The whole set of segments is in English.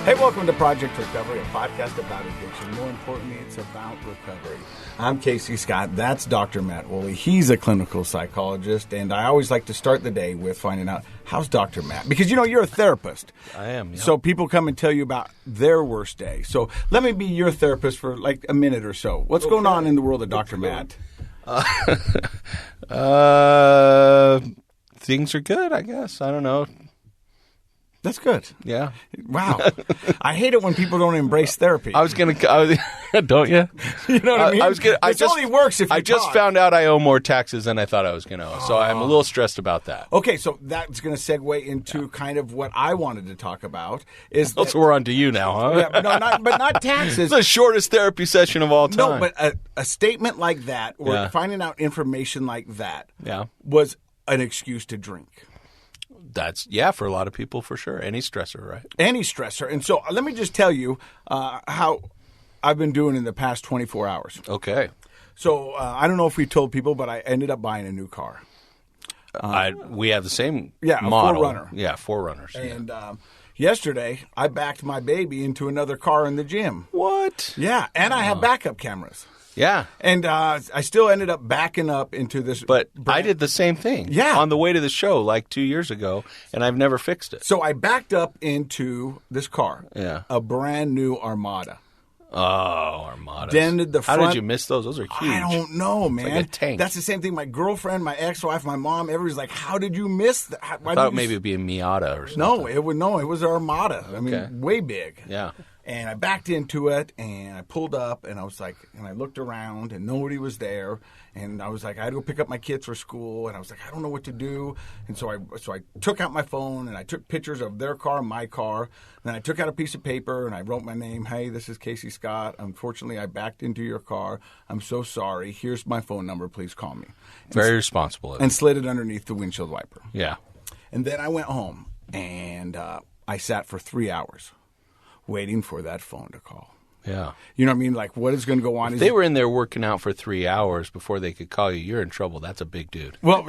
Hey, welcome to Project Recovery, a podcast about addiction. More importantly, it's about recovery. I'm Casey Scott. That's Dr. Matt Woolley. He's a clinical psychologist, and I always like to start the day with finding out, how's Dr. Matt? Because, you know, you're a therapist. I am. Yep. So people come and tell you about their worst day. So let me be your therapist for like a minute or so. What's going on in the world of Dr. Matt? Things are good, I guess. I don't know. That's good. Yeah. Wow. I hate it when people don't embrace therapy. Don't you? You know what I mean? It only works if you I just talk. found out I owe more taxes than I thought I was going to owe. So I'm a little stressed about that. Okay, so that's going to segue into kind of what I wanted to talk about. So we're on to you now, huh? Yeah, no, but not taxes. It's the shortest therapy session of all time. No, but a statement like that or finding out information like that was an excuse to drink. That's, for a lot of people, for sure. Any stressor, right? Any stressor. And so let me just tell you how I've been doing in the past 24 hours. Okay. So I don't know if we told people, but I ended up buying a new car. We have the same A model. 4Runner. Yeah, 4Runners. And yesterday, I backed my baby into another car in the gym. What? Yeah, and I have backup cameras. Yeah. And I still ended up backing up into this. But I did the same thing. Yeah. On the way to the show like 2 years ago, and I've never fixed it. So I backed up into this car. Yeah. A brand new Armada. Oh, Armadas. Dented the front. How did you miss those? Those are huge. I don't know, man. It's like a tank. That's the same thing. My girlfriend, my ex-wife, my mom, everybody's like, how did you miss that? I thought maybe it would be a Miata or something. It was an Armada. I mean, way big. Yeah. And I backed into it, and I pulled up, and I was like, and I looked around, and nobody was there, and I was like, I had to go pick up my kids for school, and I was like, I don't know what to do, and so I took out my phone, and I took pictures of their car, my car, and then I took out a piece of paper, and I wrote my name. Hey, this is Casey Scott. Unfortunately, I backed into your car. I'm so sorry. Here's my phone number. Please call me. Very responsible. And slid it underneath the windshield wiper. Yeah. And then I went home, and I sat for 3 hours. Waiting for that phone to call. Yeah. You know what I mean? Like, what is going to go on? If they were in there working out for 3 hours before they could call you, you're in trouble. That's a big dude. Well,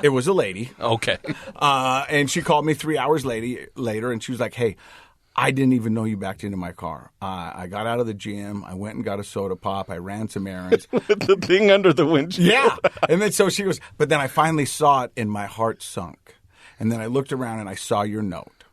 it was a lady. Okay. And she called me 3 hours later, and she was like, hey, I didn't even know you backed into my car. I got out of the gym. I went and got a soda pop. I ran some errands. The thing under the windshield. Yeah. And then so she goes, but then I finally saw it, and my heart sunk. And then I looked around, and I saw your note.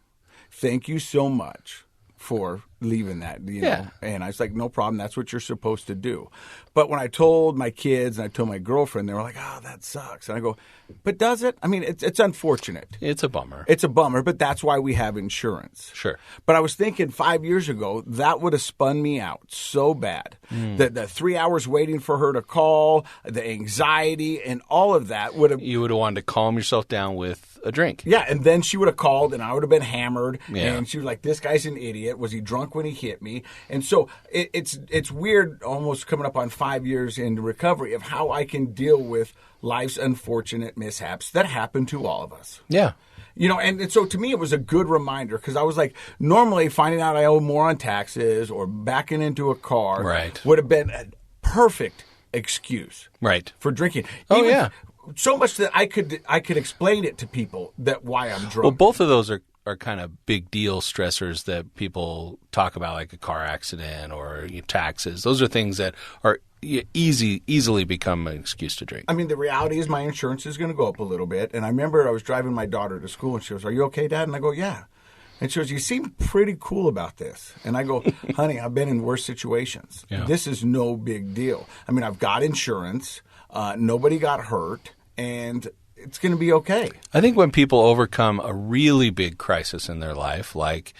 Thank you so much for leaving that, you know. And I was like, no problem. That's what you're supposed to do. But when I told my kids and I told my girlfriend, they were like, oh, that sucks. And I go, but does it? I mean, it's unfortunate. It's a bummer. It's a bummer, but that's why we have insurance. Sure. But I was thinking 5 years ago, that would have spun me out so bad. The 3 hours waiting for her to call, the anxiety, and all of that would have... You would have wanted to calm yourself down with a drink. Yeah, and then she would have called, and I would have been hammered. Yeah. And she was like, this guy's an idiot. Was he drunk when he hit me? And so it's weird almost coming up on 5 years into recovery of how I can deal with life's unfortunate mishaps that happen to all of us. Yeah. You know, and so to me it was a good reminder because I was like, normally finding out I owe more on taxes or backing into a car would have been a perfect excuse for drinking. Even so much that I could explain it to people that why I'm drunk. Well, both of those are kind of big deal stressors that people talk about, like a car accident or taxes. Those are things that are easily become an excuse to drink. I mean, the reality is my insurance is going to go up a little bit. And I remember I was driving my daughter to school, and she goes, are you okay, Dad? And I go, yeah. And she goes, you seem pretty cool about this. And I go, honey, I've been in worse situations. Yeah. This is no big deal. I mean, I've got insurance. Nobody got hurt. And it's going to be okay. I think when people overcome a really big crisis in their life, like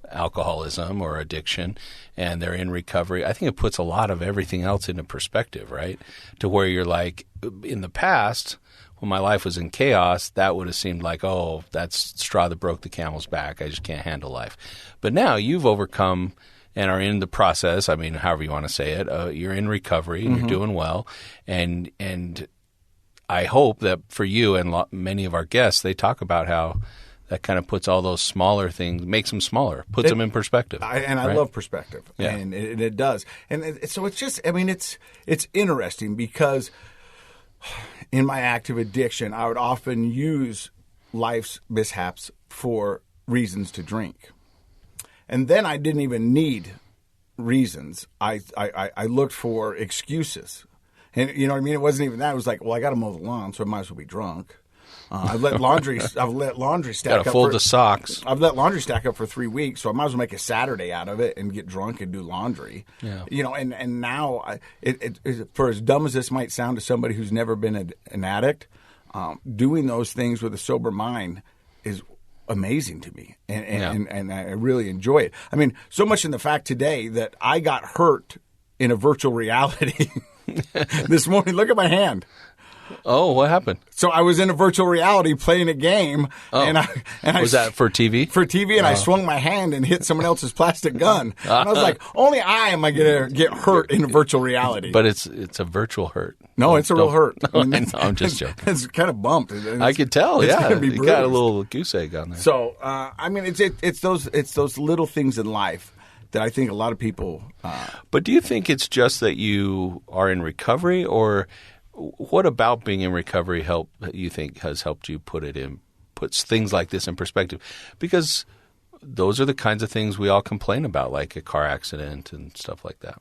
alcoholism or addiction, and they're in recovery, I think it puts a lot of everything else into perspective, right? To where you're like, in the past, when my life was in chaos, that would have seemed like, oh, that's straw that broke the camel's back. I just can't handle life. But now you've overcome and are in the process, I mean, however you want to say it, you're in recovery and you're doing well. And I hope that for you and many of our guests, they talk about how that kind of puts all those smaller things, makes them smaller, puts them in perspective. I love perspective, and it does. And so it's just, I mean, it's interesting because in my active addiction, I would often use life's mishaps for reasons to drink. And then I didn't even need reasons. I looked for excuses. And you know what I mean? It wasn't even that. It was like, well, I got to mow the lawn, so I might as well be drunk. I've let laundry stack up. Got to fold the socks. I've let laundry stack up for 3 weeks, so I might as well make a Saturday out of it and get drunk and do laundry. Yeah. You know, and now, for as dumb as this might sound to somebody who's never been an addict, doing those things with a sober mind is amazing to me, and I really enjoy it. I mean, so much in the fact today that I got hurt in a virtual reality this morning. Look at my hand. Oh, what happened? So I was in a virtual reality playing a game, and was that for TV? For TV, and I swung my hand and hit someone else's plastic gun. And I was like, only I am going to get hurt in a virtual reality. But it's a virtual hurt. No, it's a real hurt. I mean, I'm just joking. It's kind of bumped. I could tell. Yeah, you got a little goose egg on there. So I mean, it's those little things in life that I think a lot of people. But do you think it's just that you are in recovery, or what about being in recovery you think has helped you puts things like this in perspective? Because those are the kinds of things we all complain about, like a car accident and stuff like that.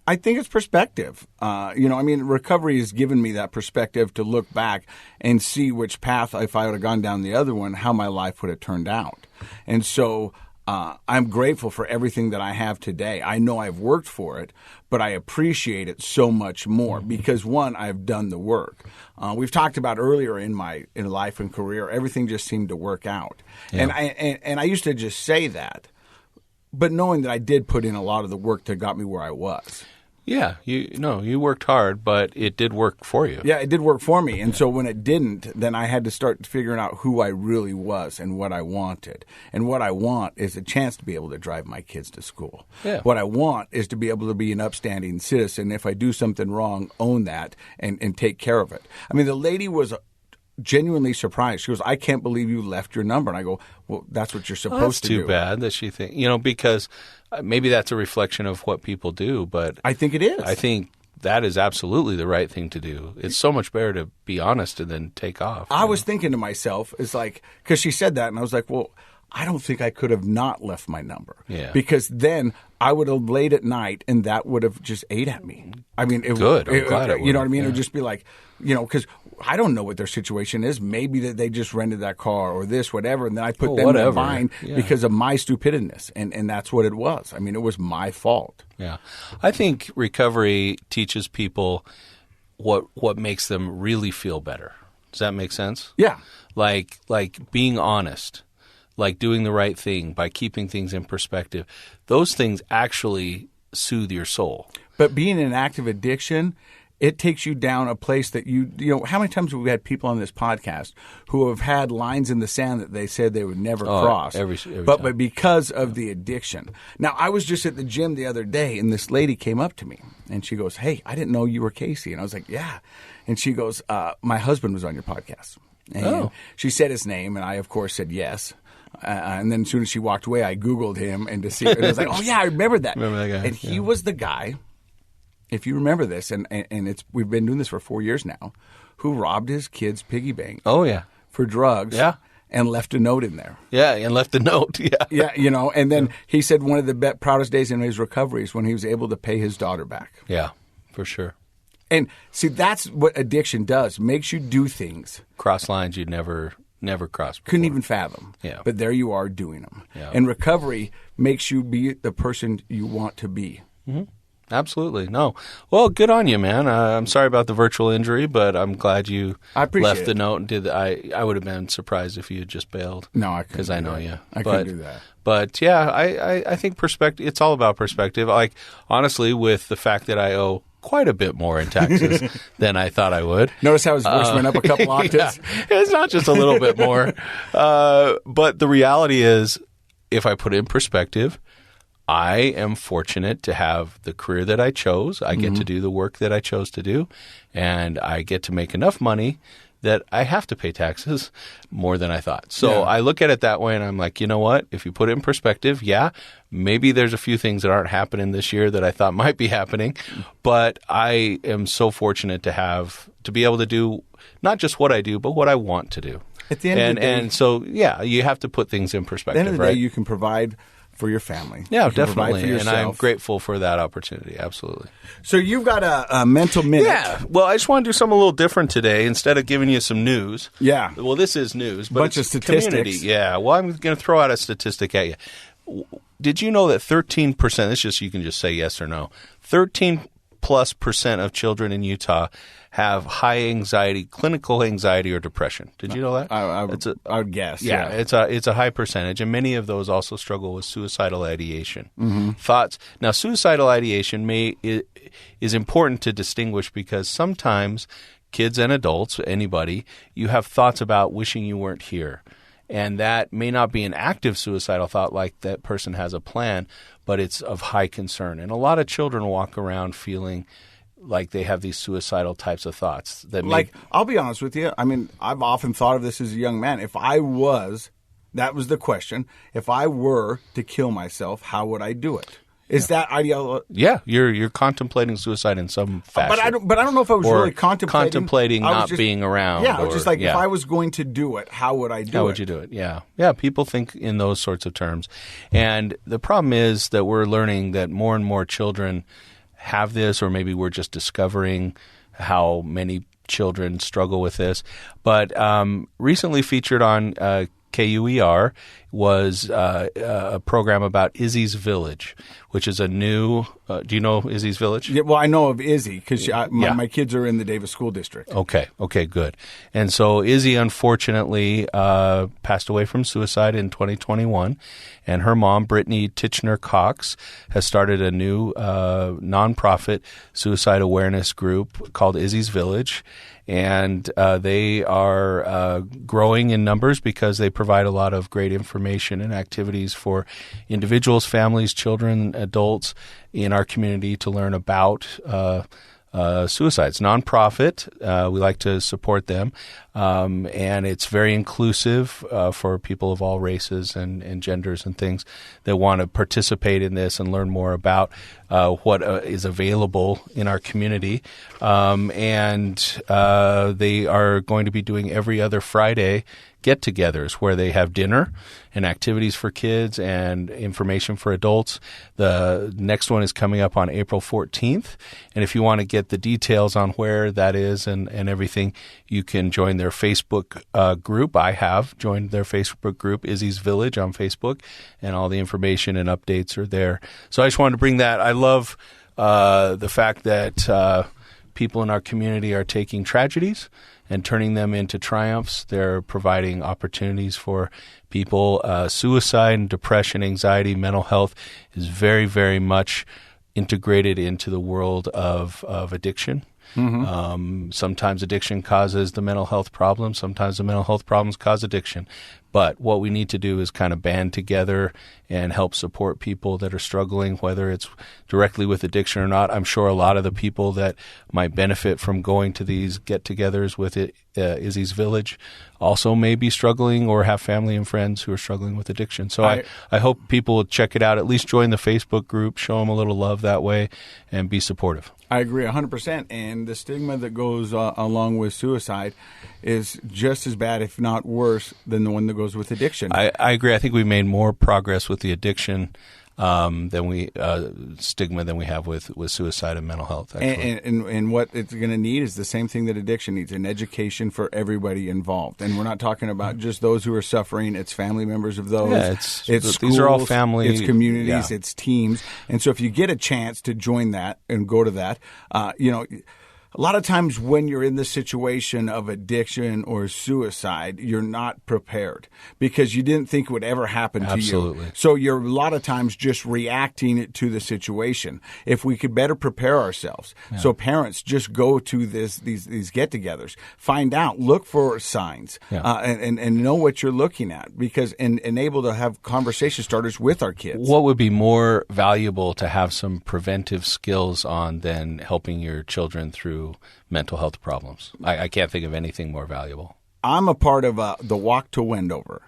I think it's perspective. Recovery has given me that perspective to look back and see which path, if I would have gone down the other one, how my life would have turned out. And so I'm grateful for everything that I have today. I know I've worked for it, but I appreciate it so much more because, one, I've done the work. We've talked about earlier in life and career, everything just seemed to work out. Yeah. And I used to just say that, but knowing that I did put in a lot of the work that got me where I was. Yeah, you worked hard, but it did work for you. Yeah, it did work for me. And so when it didn't, then I had to start figuring out who I really was and what I wanted. And what I want is a chance to be able to drive my kids to school. Yeah. What I want is to be able to be an upstanding citizen. If I do something wrong, own that and take care of it. I mean, the lady was genuinely surprised. She goes, I can't believe you left your number. And I go, well, that's what you're supposed to do. That's too bad that she thinks, because maybe that's a reflection of what people do, but I think it is. I think that is absolutely the right thing to do. It's so much better to be honest and then take off. I was thinking to myself, it's like, because she said that, and I was like, well, I don't think I could have not left my number. Yeah. Because then I would have laid at night, and that would have just ate at me. I mean, good. I'm glad it would. You know what I mean? Yeah. It would just be like, because I don't know what their situation is. Maybe that they just rented that car or this, whatever, and then I put them in a bind because of my stupidness, and that's what it was. I mean, it was my fault. Yeah. I think recovery teaches people what makes them really feel better. Does that make sense? Yeah. Like being honest. Like doing the right thing, by keeping things in perspective. Those things actually soothe your soul. But being in an active addiction, it takes you down a place that how many times have we had people on this podcast who have had lines in the sand that they said they would never cross? Every time. But because of the addiction. Now, I was just at the gym the other day, and this lady came up to me, and she goes, hey, I didn't know you were Casey. And I was like, yeah. And she goes, my husband was on your podcast. And she said his name, and I, of course, said yes. And then as soon as she walked away, I Googled him and I was like, oh, yeah, I remember that. Remember that guy. And he was the guy, if you remember this, and we've been doing this for 4 years now, who robbed his kid's piggy bank. Oh, yeah. For drugs. Yeah. And left a note in there. Yeah, and left a note. Yeah. Yeah, and then he said one of the proudest days in his recovery is when he was able to pay his daughter back. Yeah, for sure. And see, that's what addiction does. Makes you do things. Cross lines you'd never crossed before. Couldn't even fathom. Yeah. But there you are doing them. Yeah. And recovery makes you be the person you want to be. Mm-hmm. Absolutely. No. Well, good on you, man. I'm sorry about the virtual injury, but I'm glad you left the note and did that. I would have been surprised if you had just bailed. No, I couldn't. Because I know you. I couldn't do that. But yeah, I think perspective. It's all about perspective. Like, honestly, with the fact that I owe quite a bit more in taxes than I thought I would. Notice how his voice went up a couple octaves? Yeah, it's not just a little bit more. But the reality is, if I put it in perspective, I am fortunate to have the career that I chose. I get to do the work that I chose to do, and I get to make enough money that I have to pay taxes more than I thought. So I look at it that way, and I'm like, you know what? If you put it in perspective, maybe there's a few things that aren't happening this year that I thought might be happening, but I am so fortunate to be able to do not just what I do, but what I want to do. At the end of the day, and so, you have to put things in perspective. At the end of the day, you can provide for your family. Yeah, You can provide definitely. for And I'm yourself. grateful for that opportunity. Absolutely. So you've got a mental minute. Yeah. Well, I just want to do something a little different today. Instead of giving you some news. Yeah. Well, this is news, but Bunch it's of statistics. community. Yeah. Well, I'm going to throw out a statistic at you. Did you know that 13%, it's just, you can just say yes or no, 13+% of children in Utah have high anxiety, clinical anxiety or depression. Did you know that? I would guess. Yeah, it's a high percentage, and many of those also struggle with suicidal ideation. Mm-hmm. Thoughts. Now, suicidal ideation is important to distinguish because sometimes kids and adults, anybody, you have thoughts about wishing you weren't here. And that may not be an active suicidal thought like that person has a plan, but it's of high concern. And a lot of children walk around feeling like they have these suicidal types of thoughts. I'll be honest with you. I mean, I've often thought of this as a young man. That was the question. If I were to kill myself, how would I do it? Is that ideal? Yeah, you're contemplating suicide in some fashion. But I don't know if I was really contemplating not being around. Yeah, I was just like, if I was going to do it, how would I do it? How would you do it? Yeah. Yeah, people think in those sorts of terms. And the problem is that we're learning that more and more children have this, or maybe we're just discovering how many children struggle with this. But recently featured on KUER was a program about Izzy's Village, which is a new do you know Izzy's Village? Yeah, well, I know of Izzy because my kids are in the Davis School District. Okay, good. And so Izzy, unfortunately, passed away from suicide in 2021, and her mom, Brittany Titchener-Cox, has started a new nonprofit suicide awareness group called Izzy's Village. And they are growing in numbers because they provide a lot of great information and activities for individuals, families, children, adults in our community to learn about suicides. Nonprofit, we like to support them, and it's very inclusive for people of all races and genders and things that want to participate in this and learn more about what is available in our community. And they are going to be doing every other Friday get-togethers where they have dinner and activities for kids and information for adults. The next one is coming up on April 14th. And if you want to get the details on where that is and everything, you can join their Facebook group. I have joined their Facebook group, Izzy's Village on Facebook, and all the information and updates are there. So I just wanted to bring that. I love the fact that people in our community are taking tragedies and turning them into triumphs. They're providing opportunities for people. Suicide, depression, anxiety, mental health is very, very much integrated into the world of addiction. Mm-hmm. Sometimes addiction causes the mental health problems. Sometimes the mental health problems cause addiction. But what we need to do is kind of band together and help support people that are struggling, whether it's directly with addiction or not. I'm sure a lot of the people that might benefit from going to these get-togethers with Izzy's Village also may be struggling or have family and friends who are struggling with addiction. So I hope people will check it out, at least join the Facebook group, show them a little love that way, and be supportive. I agree 100%. And the stigma that goes along with suicide is just as bad, if not worse, than the one that goes with addiction. I agree. I think we made more progress with the addiction stigma than we have with suicide and mental health. And what it's going to need is the same thing that addiction needs: an education for everybody involved. And we're not talking about just those who are suffering; it's family members of those. Yeah, it's schools, these are all family, it's communities, it's teams. And so, if you get a chance to join that and go to that, a lot of times when you're in the situation of addiction or suicide, you're not prepared because you didn't think it would ever happen to Absolutely. you. So you're a lot of times just reacting to the situation. If we could better prepare ourselves. Yeah. So parents, just go to these get-togethers, find out, look for signs, and know what you're looking at, because and able to have conversation starters with our kids. What would be more valuable to have some preventive skills on than helping your children through mental health problems? I can't think of anything more valuable. I'm a part of the Walk to Wendover.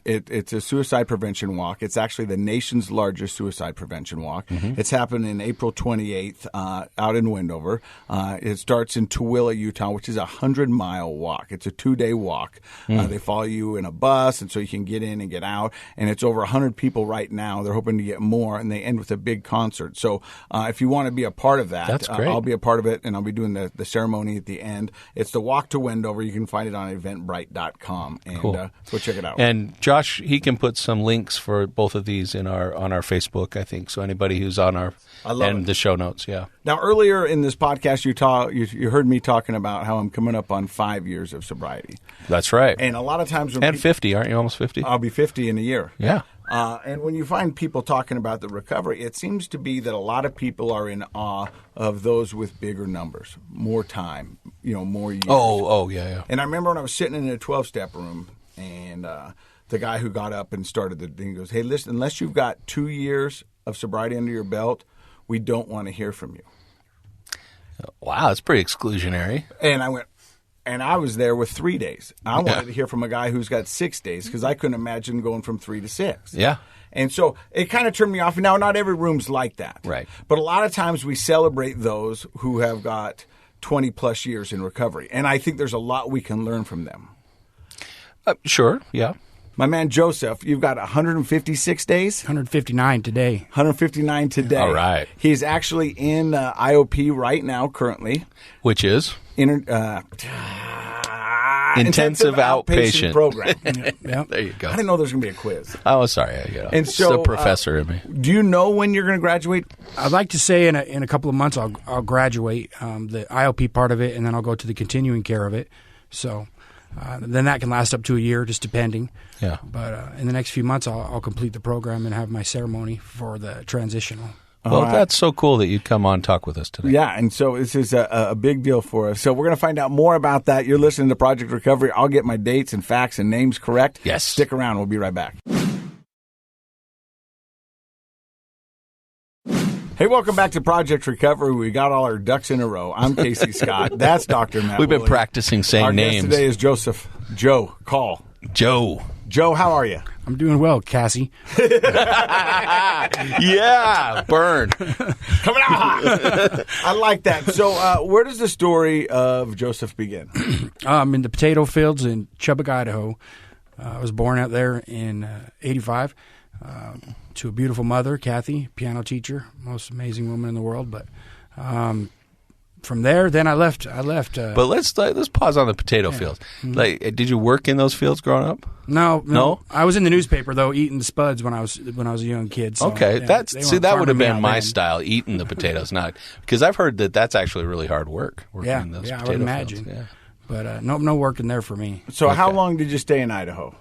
It's a suicide prevention walk. It's actually the nation's largest suicide prevention walk. It's happening April 28th out in Wendover. It starts in Tooele, Utah, which is a 100-mile walk. It's a 2-day walk. They follow you in a bus, and so you can get in and get out. And it's over 100 people right now. They're hoping to get more, and they end with a big concert. So if you want to be a part of that, that's great. I'll be a part of it, and I'll be doing the ceremony at the end. It's the Walk to Wendover. You can find it on eventbrite.com. And cool. So check it out. And Josh, he can put some links for both of these on our Facebook, I think. So anybody who's on our the show notes, yeah. Now, earlier in this podcast, you heard me talking about how I'm coming up on 5 years of sobriety. That's right. And a lot of times, 50, aren't you almost 50? I'll be 50 in a year. Yeah. And when you find people talking about the recovery, it seems to be that a lot of people are in awe of those with bigger numbers, more time, more years. Oh, yeah. And I remember when I was sitting in a 12-step room, and the guy who got up and started the thing goes, "Hey, listen, unless you've got 2 years of sobriety under your belt, we don't want to hear from you." Wow, that's pretty exclusionary. And I went, and I was there with 3 days. I wanted to hear from a guy who's got 6 days because I couldn't imagine going from 3 to 6. Yeah. And so it kind of turned me off. Now, not every room's like that. Right. But a lot of times we celebrate those who have got 20-plus years in recovery. And I think there's a lot we can learn from them. Sure, yeah. My man Joseph, you've got 156 days? 159 today. 159 today. All right. He's actually in IOP right now currently. Which is? Intensive outpatient program. Yeah. There you go. I didn't know there was going to be a quiz. Oh, sorry. And it's so, the professor in me. Do you know when you're going to graduate? I'd like to say in a couple of months I'll graduate the IOP part of it, and then I'll go to the continuing care of it. So then that can last up to a year, just depending. Yeah. But in the next few months I'll complete the program and have my ceremony for the transitional. Well, that's so cool that you come on and talk with us today. Yeah, and so this is a big deal for us. So we're going to find out more about that. You're listening to Project Recovery. I'll get my dates and facts and names correct. Yes. Stick around. We'll be right back. Hey, welcome back to Project Recovery. We got all our ducks in a row. I'm Casey Scott. That's Dr. Matt We've been Woolley. practicing saying our names. Our guest today is Joseph. Joe, call. Joe, how are you? I'm doing well, Cassie. Yeah, burn. Coming out hot. I like that. So where does the story of Joseph begin? I'm in the potato fields in Chubbuck, Idaho. I was born out there in 85 to a beautiful mother, Kathy, piano teacher, most amazing woman in the world. But from there, then I left. But let's pause on the potato fields. Like, did you work in those fields growing up? No. I was in the newspaper though, eating the spuds when I was a young kid. So, okay, yeah, that would have been my then. style, eating the potatoes, not because I've heard that's actually really hard work. Working in those potato I would imagine. Fields. Yeah. But no working there for me. So how long did you stay in Idaho?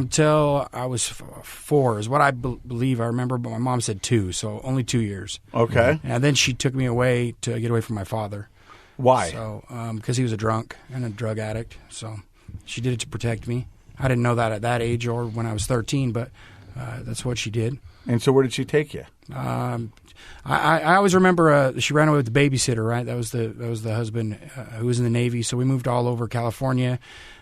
Till I was 4 is what I believe I remember, but my mom said 2, so only 2 years. Okay. And then she took me away to get away from my father. Why? So because he was a drunk and a drug addict, so she did it to protect me. I didn't know that at that age or when I was 13, but that's what she did. And so where did she take you? I always remember she ran away with the babysitter, right? That was the husband who was in the Navy. So we moved all over California.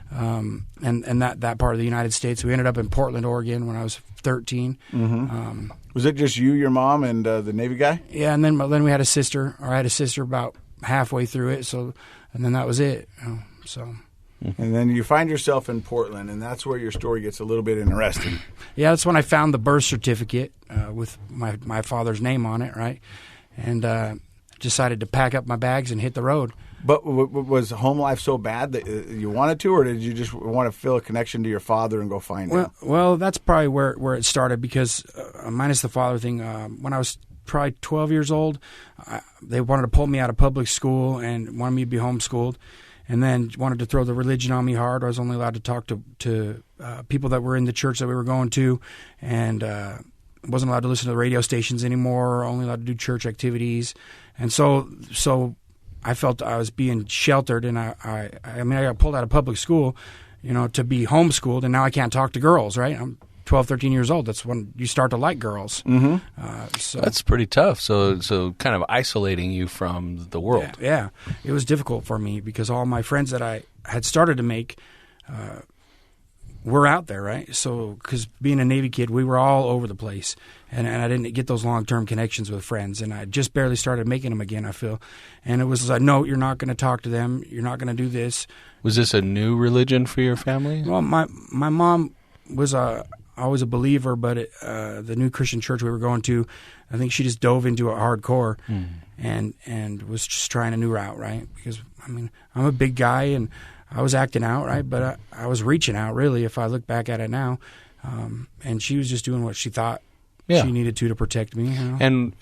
And that part of the United States. We ended up in Portland, Oregon when I was 13. Mm-hmm. Was it just you, your mom, and the Navy guy? Yeah, and then we had a sister, or I had a sister about halfway through it, and then that was it. And then you find yourself in Portland, and that's where your story gets a little bit interesting. Yeah, that's when I found the birth certificate with my father's name on it, right? And decided to pack up my bags and hit the road. But was home life so bad that you wanted to, or did you just want to feel a connection to your father and go find him? Well, that's probably where it started because minus the father thing, when I was probably 12 years old, they wanted to pull me out of public school and wanted me to be homeschooled, and then wanted to throw the religion on me hard. I was only allowed to talk to people that were in the church that we were going to, and wasn't allowed to listen to the radio stations anymore, only allowed to do church activities. And so I felt I was being sheltered, and I got pulled out of public school, to be homeschooled, and now I can't talk to girls, right? I'm 12, 13 years old. That's when you start to like girls. Mm-hmm. So that's pretty tough. So kind of isolating you from the world. Yeah. It was difficult for me because all my friends that I had started to make we're out there, right? So, because being a Navy kid, we were all over the place, and I didn't get those long-term connections with friends, and I just barely started making them again, I feel. And it was like, no, you're not going to talk to them. You're not going to do this. Was this a new religion for your family? Well, my mom was always a believer, but the new Christian church we were going to, I think she just dove into it hardcore and was just trying a new route, right? Because, I mean, I'm a big guy, and I was acting out, right? But I was reaching out, really, if I look back at it now. And she was just doing what she thought she needed to protect me. You know? And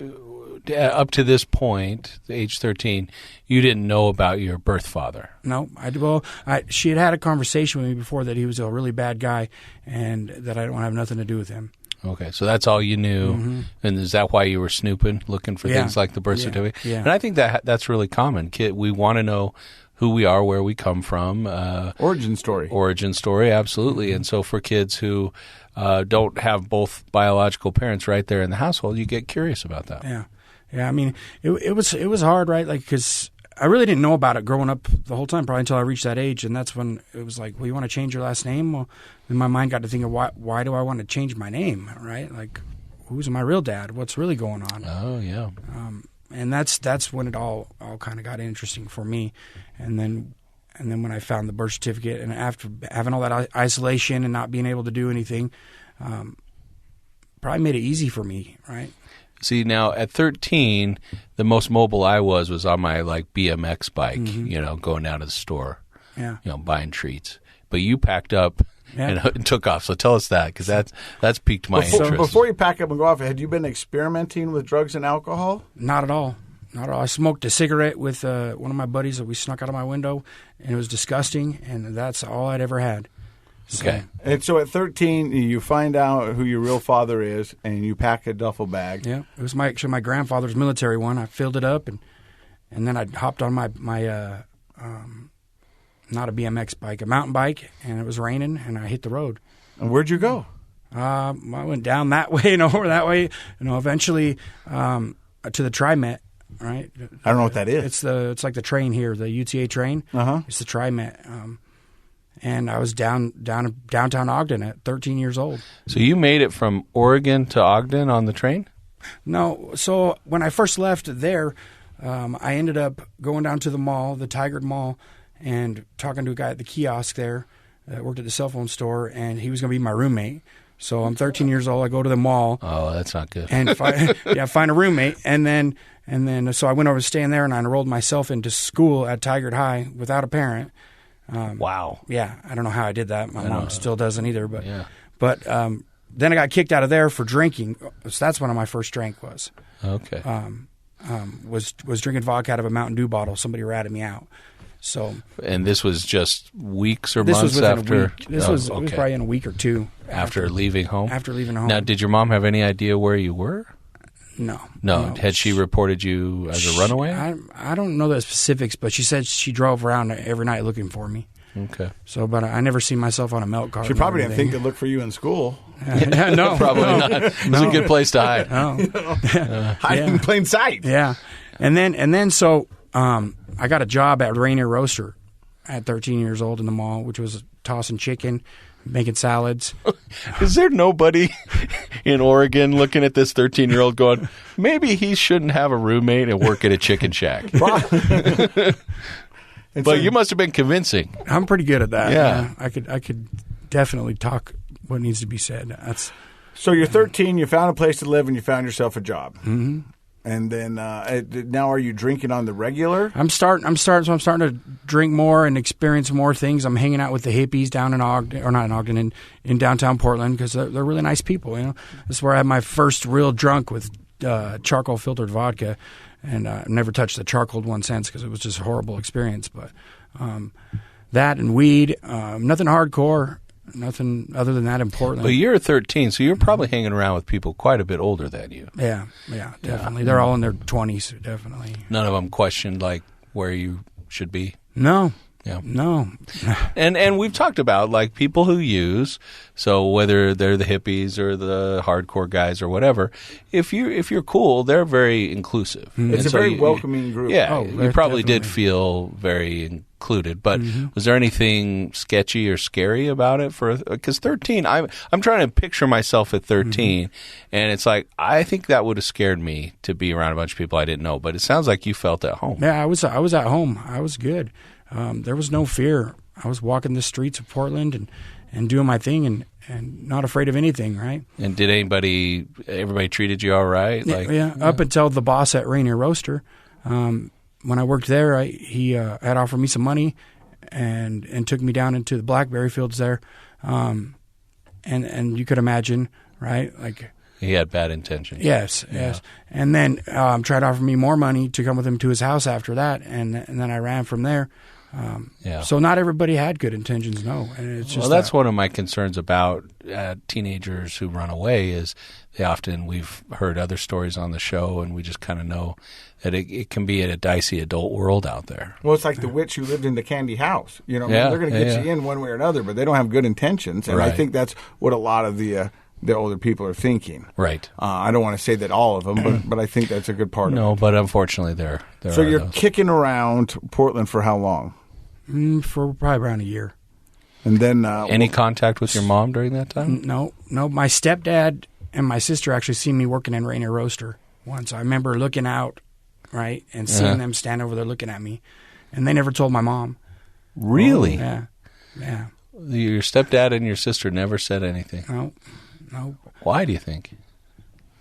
up to this point, age 13, you didn't know about your birth father. No. She had a conversation with me before that he was a really bad guy and that I don't have nothing to do with him. Okay, so that's all you knew. Mm-hmm. And is that why you were snooping, looking for things like the birth certificate? Yeah. And I think that's really common. We want to know who we are, where we come from. Origin story, absolutely. And so for kids who don't have both biological parents right there in the household, you get curious about that. Yeah. I mean, it was hard, right? Like, because I really didn't know about it growing up the whole time, probably until I reached that age, and that's when it was like, well, you want to change your last name? Well, then my mind got to thinking, why do I want to change my name, right? Like, who's my real dad? What's really going on? Oh, yeah. And that's when it all kind of got interesting for me. And then when I found the birth certificate, and after having all that isolation and not being able to do anything, probably made it easy for me, right? See, now at 13, the most mobile I was on my BMX bike, going down to the store, buying treats. But you packed up and took off. So tell us that, because that's piqued my interest. So before you pack up and go off, had you been experimenting with drugs and alcohol? Not at all. I smoked a cigarette with one of my buddies that we snuck out of my window, and it was disgusting, and that's all I'd ever had. Okay. And so at 13, you find out who your real father is, and you pack a duffel bag. Yeah. It was my grandfather's military one. I filled it up, and then I hopped on my not a BMX bike, a mountain bike, and it was raining, and I hit the road. And where'd you go? I went down that way and over that way, eventually to the TriMet, right? I don't know what that is. It's like the train here, the UTA train. Uh-huh. It's the TriMet. And I was downtown Ogden at 13 years old. So you made it from Oregon to Ogden on the train? No. So when I first left there, I ended up going down to the mall, the Tigard Mall, and talking to a guy at the kiosk there that worked at the cell phone store, and he was going to be my roommate. So I'm 13 years old. I go to the mall. Oh, that's not good. And find a roommate, and then so I went over to staying there, and I enrolled myself into school at Tigard High without a parent. Wow. Yeah, I don't know how I did that. My mom still doesn't either. But then I got kicked out of there for drinking. So that's when my first drink was. Okay. Was drinking vodka out of a Mountain Dew bottle. Somebody ratted me out. So. And this was just weeks or this months was after? A week. It was probably in a week or two. After leaving home? After leaving home. Now, did your mom have any idea where you were? No. Had she reported you as a runaway? I don't know the specifics, but she said she drove around every night looking for me. Okay. So, but I never seen myself on a milk carton. She probably didn't think to look for you in school. No, probably not. It's a good place to hide. Hide in plain sight. Yeah, and then so I got a job at Rainier Roaster at 13 years old in the mall, which was tossing chicken, making salads. Is there nobody in Oregon looking at this 13-year-old going, maybe he shouldn't have a roommate and work at a chicken shack? But you must have been convincing. I'm pretty good at that. Yeah. I could definitely talk what needs to be said. So you're 13, you found a place to live, and you found yourself a job. Mm-hmm. And then now are you drinking on the regular? I'm starting to drink more and experience more things. I'm hanging out with the hippies down in Ogden, or not in Ogden, in downtown Portland, because they're really nice people. This is where I had my first real drunk with charcoal filtered vodka, and I've never touched the charcoal one since because it was just a horrible experience. But that and weed, nothing hardcore. Nothing other than that in Portland. But you're 13, so you're probably hanging around with people quite a bit older than you. Yeah, definitely. They're all in their 20s, definitely. None of them questioned, where you should be? No. Yeah. No. And we've talked about like people who use, so whether they're the hippies or the hardcore guys or whatever, if you're cool, they're very inclusive. It's a very welcoming group. Yeah, Oh, you probably did definitely. feel very included. But was there anything sketchy or scary about it? Because 13, I'm trying to picture myself at 13, and it's like I think that would have scared me to be around a bunch of people I didn't know. But it sounds like you felt at home. Yeah, I was at home. I was good. There was no fear. I was walking the streets of Portland and doing my thing and not afraid of anything, right? And did everybody treated you all right? Yeah, up until the boss at Rainier Roaster. When I worked there, he had offered me some money and took me down into the blackberry fields there. And you could imagine, right? Like He had bad intentions. Yes. And then tried to offer me more money to come with him to his house after that, and then I ran from there. So not everybody had good intentions, no. And it's just that's one of my concerns about teenagers who run away is we've heard other stories on the show, and we just kind of know that it can be a dicey adult world out there. Well, it's like the witch who lived in the candy house. You know, Yeah, they're going to get you in one way or another, but they don't have good intentions. And I Right. think that's what a lot of the older people are thinking. Right. I don't want to say that all of them, but I think that's a good part of it. No, but unfortunately there So are you're those. kicking around Portland for how long? for probably around a year. And then Any contact with your mom during that time? No. My stepdad and my sister actually seen me working in Rainier Roaster once. I remember looking out, right, and seeing them stand over there looking at me, and they never told my mom. Really? Yeah. Your stepdad and your sister never said anything. No. Why do you think?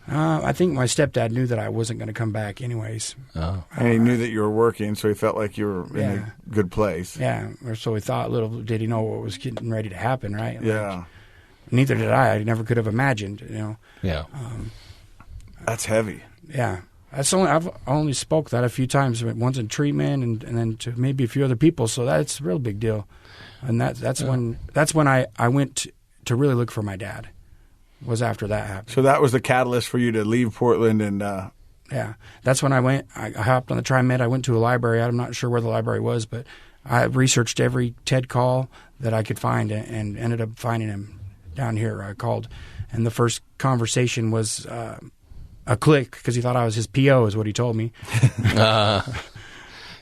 I think my stepdad knew that I wasn't going to come back anyways. Oh. and he knew that you were working, so he felt like you were in Yeah. a good place. Yeah, or so he thought. Little did he know what was getting ready to happen, right? Like, Yeah. neither did I. I never could have imagined, Yeah. That's heavy. Yeah. I've only spoke that a few times, once in treatment and then to maybe a few other people, so that's a real big deal. And that's when I went to really look for my dad. Was after that happened. So that was the catalyst for you to leave Portland and Yeah, that's when I went. I hopped on the TriMed. I went to a library. I'm not sure where the library was, but I researched every TED call that I could find and ended up finding him down here. I called, and the first conversation was a click because he thought I was his PO, is what he told me.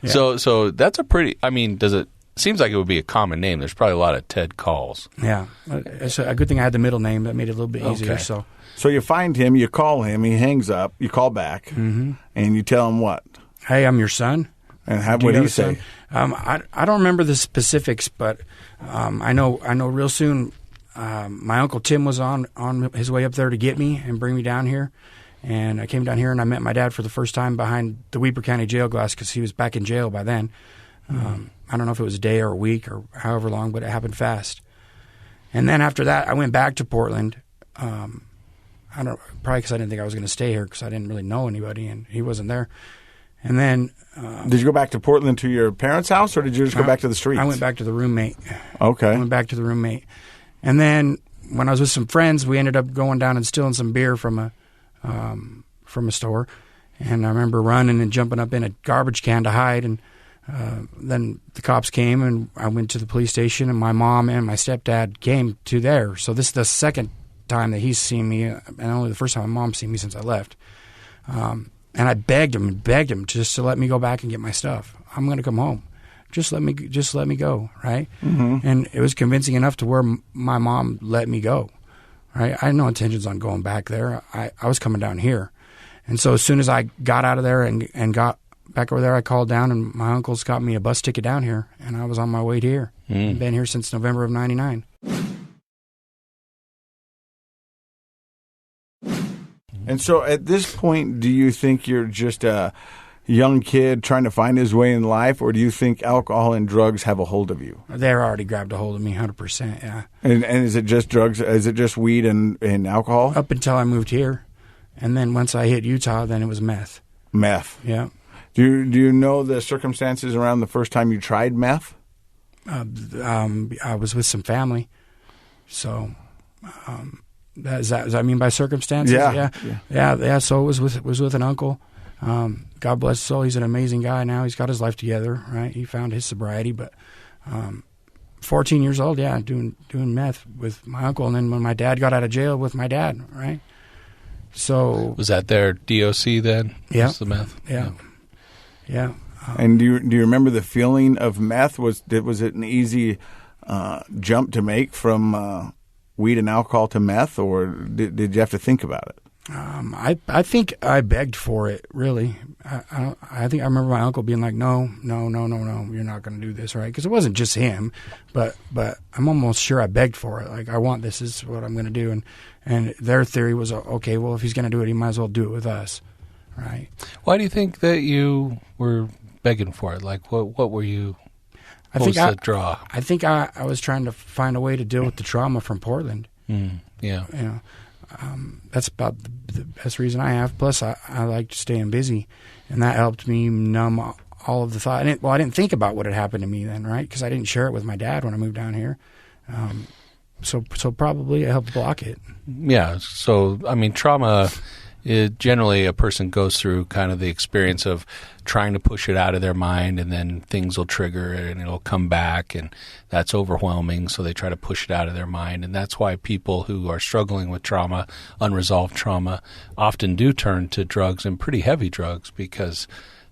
So that's a pretty. I mean, seems like it would be a common name. There's probably a lot of Ted calls. Yeah, it's a good thing I had the middle name. That made it a little bit easier. Okay. So you find him, you call him, he hangs up, you call back, and you tell him what? Hey, I'm your son. And Do what you did he have a say? son? I don't remember the specifics, but I know real soon. My Uncle Tim was on his way up there to get me and bring me down here, and I came down here and I met my dad for the first time behind the Weber County jail glass because he was back in jail by then. I don't know if it was a day or a week or however long, but it happened fast. And then after that, I went back to Portland. Probably because I didn't think I was going to stay here because I didn't really know anybody and he wasn't there. And then Did you go back to Portland to your parents' house, or did you just go back to the streets? I went back to the roommate. Okay. I went back to the roommate. And then when I was with some friends, we ended up going down and stealing some beer from a store. And I remember running and jumping up in a garbage can to hide. And then the cops came, and I went to the police station, and my mom and my stepdad came to there. So this is the second time that he's seen me, and only the first time my mom's seen me since I left. And I begged him just to let me go back and get my stuff. I'm going to come home. Just let me go, right? Mm-hmm. And it was convincing enough to where my mom let me go, right? I had no intentions on going back there. I was coming down here. And so as soon as I got out of there and got back over there, I called down, and my uncles got me a bus ticket down here, and I was on my way to here. I've been here since November of '99. And so at this point, do you think you're just a young kid trying to find his way in life, or do you think alcohol and drugs have a hold of you? They're already grabbed a hold of me 100%, yeah. And is it just drugs? Is it just weed and alcohol? Up until I moved here. And then once I hit Utah, then it was meth. Meth. Yeah. Do you know the circumstances around the first time you tried meth? I was with some family. So does that mean by circumstances? Yeah. So it was with an uncle. God bless his soul. He's an amazing guy now. He's got his life together, right? He found his sobriety, but 14 years old, yeah, doing meth with my uncle, and then when my dad got out of jail, with my dad, right? So was that their DOC then? Yeah, was the meth. Yeah. And do you remember the feeling of meth? Was it an easy jump to make from weed and alcohol to meth, or did you have to think about it? I think I begged for it, really. I think I remember my uncle being like, no, you're not going to do this, right? Because it wasn't just him, but I'm almost sure I begged for it. Like, I want this is what I'm going to do. And their theory was, okay, well, if he's going to do it, he might as well do it with us, right? Why do you think that you were begging for it? Like, what were you, what was the draw? I think I was trying to find a way to deal with the trauma from Portland. Yeah. You know, that's about the best reason I have. Plus, I liked staying busy, and that helped me numb all of the thought. And I didn't think about what had happened to me then, right? Because I didn't share it with my dad when I moved down here. So probably it helped block it. Yeah. So, I mean, trauma, generally a person goes through kind of the experience of trying to push it out of their mind, and then things will trigger it and it'll come back, and that's overwhelming. So they try to push it out of their mind. And that's why people who are struggling with trauma, unresolved trauma, often do turn to drugs, and pretty heavy drugs, because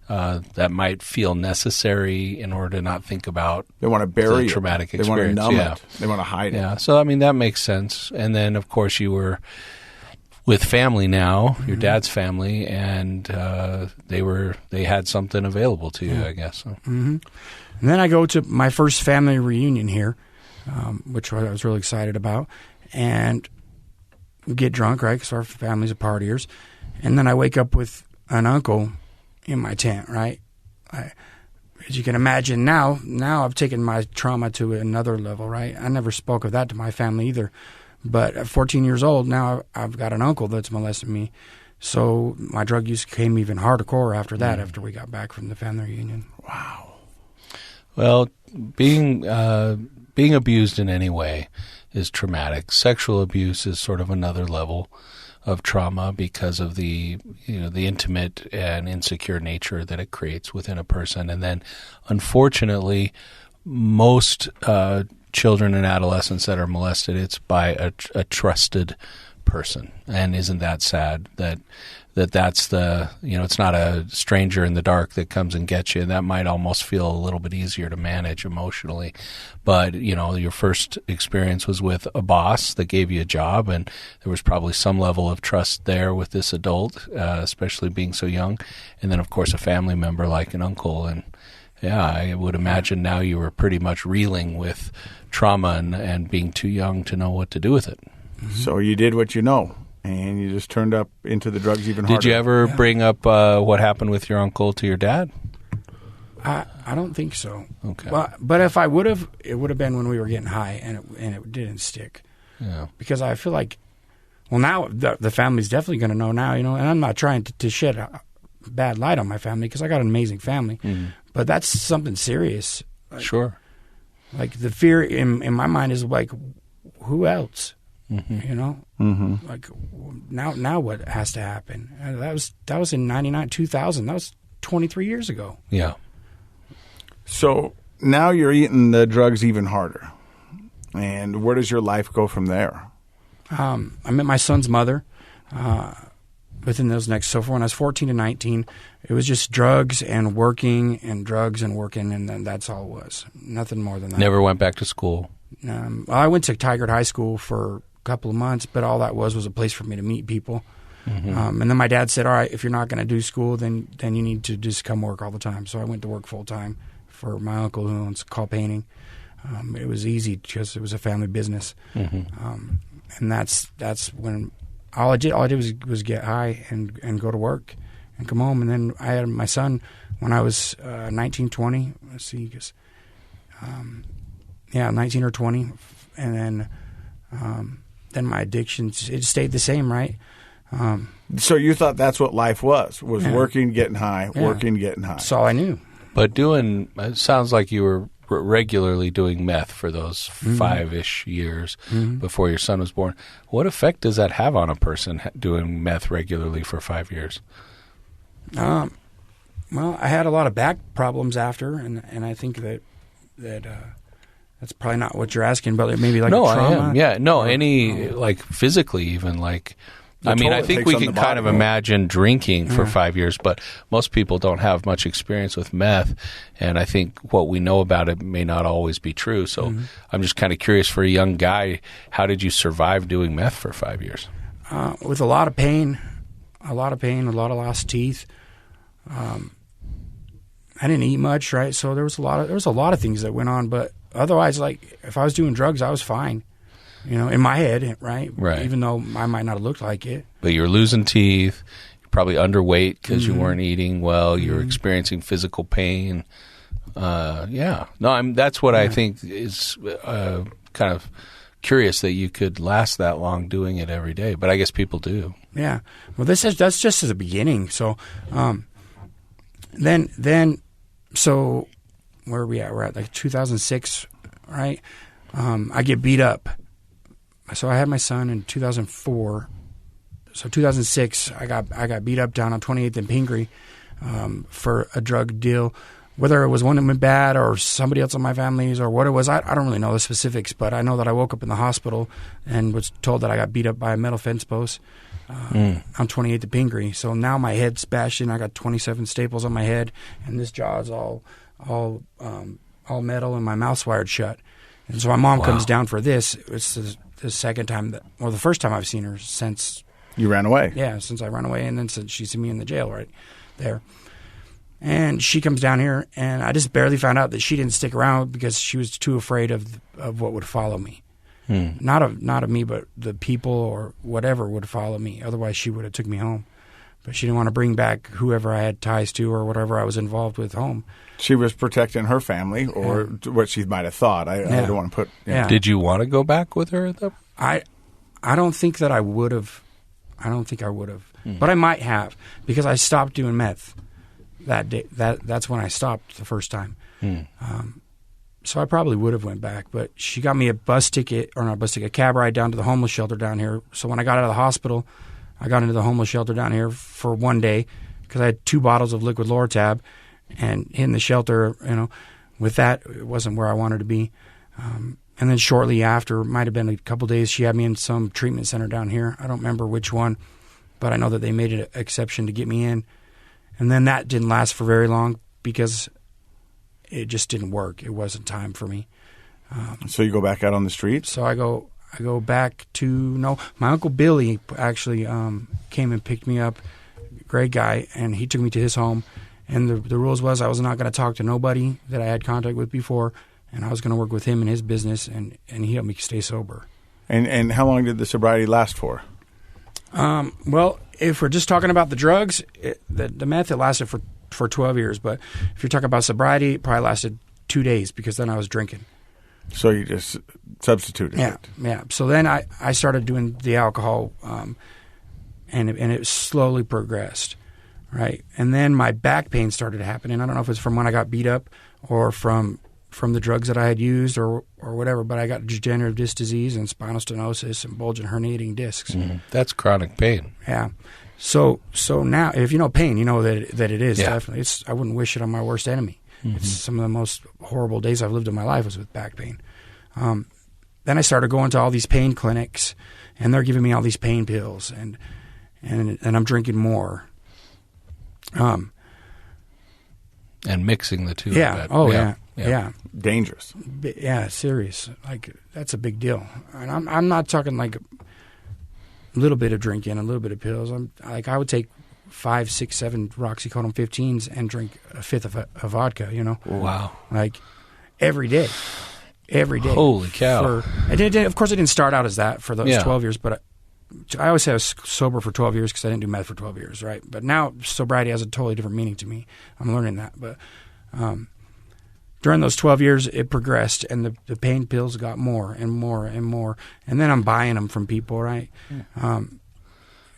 that might feel necessary in order to not think about they want to bury the traumatic experience. They want to numb it. They want to hide it. Yeah. So, I mean, that makes sense. And then, of course, you were with family now, your dad's family, and they had something available to you, I guess. So. Mm-hmm. And then I go to my first family reunion here, which I was really excited about, and get drunk, right, because our family's are partiers. And then I wake up with an uncle in my tent, right? As you can imagine, now I've taken my trauma to another level, right? I never spoke of that to my family either. But at 14 years old, now I've got an uncle that's molesting me. So my drug use came even hardcore after that, after we got back from the family reunion. Wow. Well, being abused in any way is traumatic. Sexual abuse is sort of another level of trauma because of the intimate and insecure nature that it creates within a person. And then, unfortunately, most children and adolescents that are molested, it's by a trusted person. And isn't that sad that's the, it's not a stranger in the dark that comes and gets you. That might almost feel a little bit easier to manage emotionally. But, your first experience was with a boss that gave you a job, and there was probably some level of trust there with this adult, especially being so young. And then, of course, a family member like an uncle. And yeah, I would imagine now you were pretty much reeling with trauma and being too young to know what to do with it. Mm-hmm. So you did what you know, and you just turned up into the drugs even harder. Did you ever bring up what happened with your uncle to your dad? I don't think so. Okay. Well, but if I would have, it would have been when we were getting high, and it didn't stick. Yeah. Because I feel like, well, now the family's definitely going to know now, and I'm not trying to shed a bad light on my family, because I got an amazing family. Mm-hmm. But that's something serious. Sure. Like, the fear in my mind is like, who else? Mm-hmm. Mm-hmm. Like, now what has to happen? That was in 99, 2000. That was 23 years ago. Yeah. So now you're eating the drugs even harder. And where does your life go from there? I met my son's mother within those next. So when I was 14 to 19, it was just drugs and working, and then that's all it was. Nothing more than that. Never went back to school. I went to Tigard High School for a couple of months, but all that was a place for me to meet people. Mm-hmm. And then my dad said, all right, if you're not going to do school, then you need to just come work all the time. So I went to work full time for my uncle who owns Call Painting. It was easy because it was a family business. Mm-hmm. And that's when all I did was get high and go to work and come home. And then I had my son when I was 19, 20. Let's see, 19 or 20. And then my addiction, it stayed the same, right? So you thought that's what life was working, getting high, working, getting high. That's all I knew. But it sounds like you were regularly doing meth for those 5-ish years before your son was born. What effect does that have on a person doing meth regularly for 5 years? Well, I had a lot of back problems after, and I think that That's probably not what you're asking, but maybe like No, a trauma. I am. Yeah, no, any like physically even like. I mean, I think we can kind of imagine drinking for 5 years, but most people don't have much experience with meth, and I think what we know about it may not always be true. So I'm just kind of curious, for a young guy, how did you survive doing meth for 5 years? With a lot of pain, a lot of lost teeth. I didn't eat much, right? So there was a lot of things that went on, but otherwise, like if I was doing drugs, I was fine. In my head, right? Right. Even though I might not have looked like it. But you're losing teeth. You're probably underweight because you weren't eating well. You're experiencing physical pain. Yeah. No, that's what I think is kind of curious, that you could last that long doing it every day. But I guess people do. Yeah. Well, that's just the beginning. So, so where are we at? We're at like 2006, right? I get beat up. So I had my son in 2004. So 2006, I got beat up down on 28th and Pingree for a drug deal. Whether it was one that went bad or somebody else in my family's or what it was, I don't really know the specifics. But I know that I woke up in the hospital and was told that I got beat up by a metal fence post on 28th and Pingree. So now my head's bashed in. I got 27 staples on my head, and this jaw is all metal, and my mouth's wired shut. And so my mom comes down for this. It's the second time the first time I've seen her since you ran away. Yeah, since I ran away, and then since she's seen me in the jail right there. And she comes down here, and I just barely found out that she didn't stick around because she was too afraid of what would follow me. Not of me, but the people or whatever would follow me. Otherwise, she would have took me home. But she didn't want to bring back whoever I had ties to or whatever I was involved with home. She was protecting her family, or what she might have thought. I don't want to put. Yeah. Did you want to go back with her? I don't think that I would have. I don't think I would have, but I might have, because I stopped doing meth that day. That's when I stopped the first time. So I probably would have went back, but she got me a cab ride down to the homeless shelter down here. So when I got out of the hospital, I got into the homeless shelter down here for one day because I had 2 bottles of liquid Lortab, and in the shelter, with that, it wasn't where I wanted to be. And then shortly after, might have been a couple days, she had me in some treatment center down here. I don't remember which one, but I know that they made an exception to get me in. And then that didn't last for very long because it just didn't work. It wasn't time for me. So you go back out on the streets? So I go back to, my Uncle Billy actually came and picked me up, great guy, and he took me to his home. And the rules was I was not going to talk to nobody that I had contact with before, and I was going to work with him in his business, and he helped me stay sober. And how long did the sobriety last for? Well, if we're just talking about the drugs, the meth, it lasted for 12 years. But if you're talking about sobriety, it probably lasted 2 days because then I was drinking. So you just substituted it? Yeah. So then I started doing the alcohol, and it slowly progressed, right? And then my back pain started happening. I don't know if it's from when I got beat up or from the drugs that I had used or whatever, but I got degenerative disc disease and spinal stenosis and bulging herniating discs. That's chronic pain. Yeah. So now, if you know pain, you know that it is definitely. I wouldn't wish it on my worst enemy. It's some of the most horrible days I've lived in my life was with back pain. Then I started going to all these pain clinics, and they're giving me all these pain pills, and I'm drinking more. And mixing the two. Yeah. Yeah. Dangerous. Yeah, serious. Like, that's a big deal. And I'm not talking like a little bit of drinking, a little bit of pills. I would take 5, 6, 7 Roxycodone 15s and drink a fifth of vodka, Wow. Like, every day. Holy cow. Of course, I didn't start out as that for those 12 years, but I always say I was sober for 12 years because I didn't do meth for 12 years, right? But now sobriety has a totally different meaning to me. I'm learning that. But during those 12 years, it progressed, and the pain pills got more and more and more. And then I'm buying them from people, right?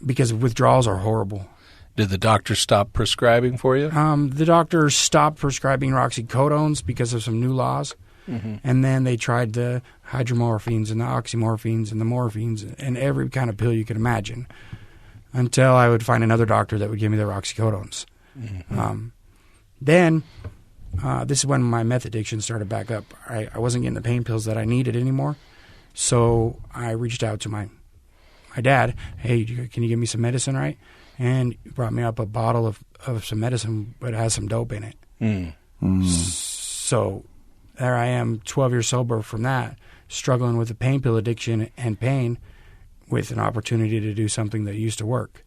Because withdrawals are horrible. Did the doctor stop prescribing for you? The doctor stopped prescribing Roxycodones because of some new laws. And then they tried the hydromorphines and the oxymorphines and the morphines and every kind of pill you could imagine until I would find another doctor that would give me the Roxycodones. Then this is when my meth addiction started back up. I wasn't getting the pain pills that I needed anymore. So I reached out to my dad. Hey, can you give me some medicine, right? And he brought me up a bottle of some medicine, but it has some dope in it. So there I am, 12 years sober from that, struggling with the pain pill addiction and pain with an opportunity to do something that used to work.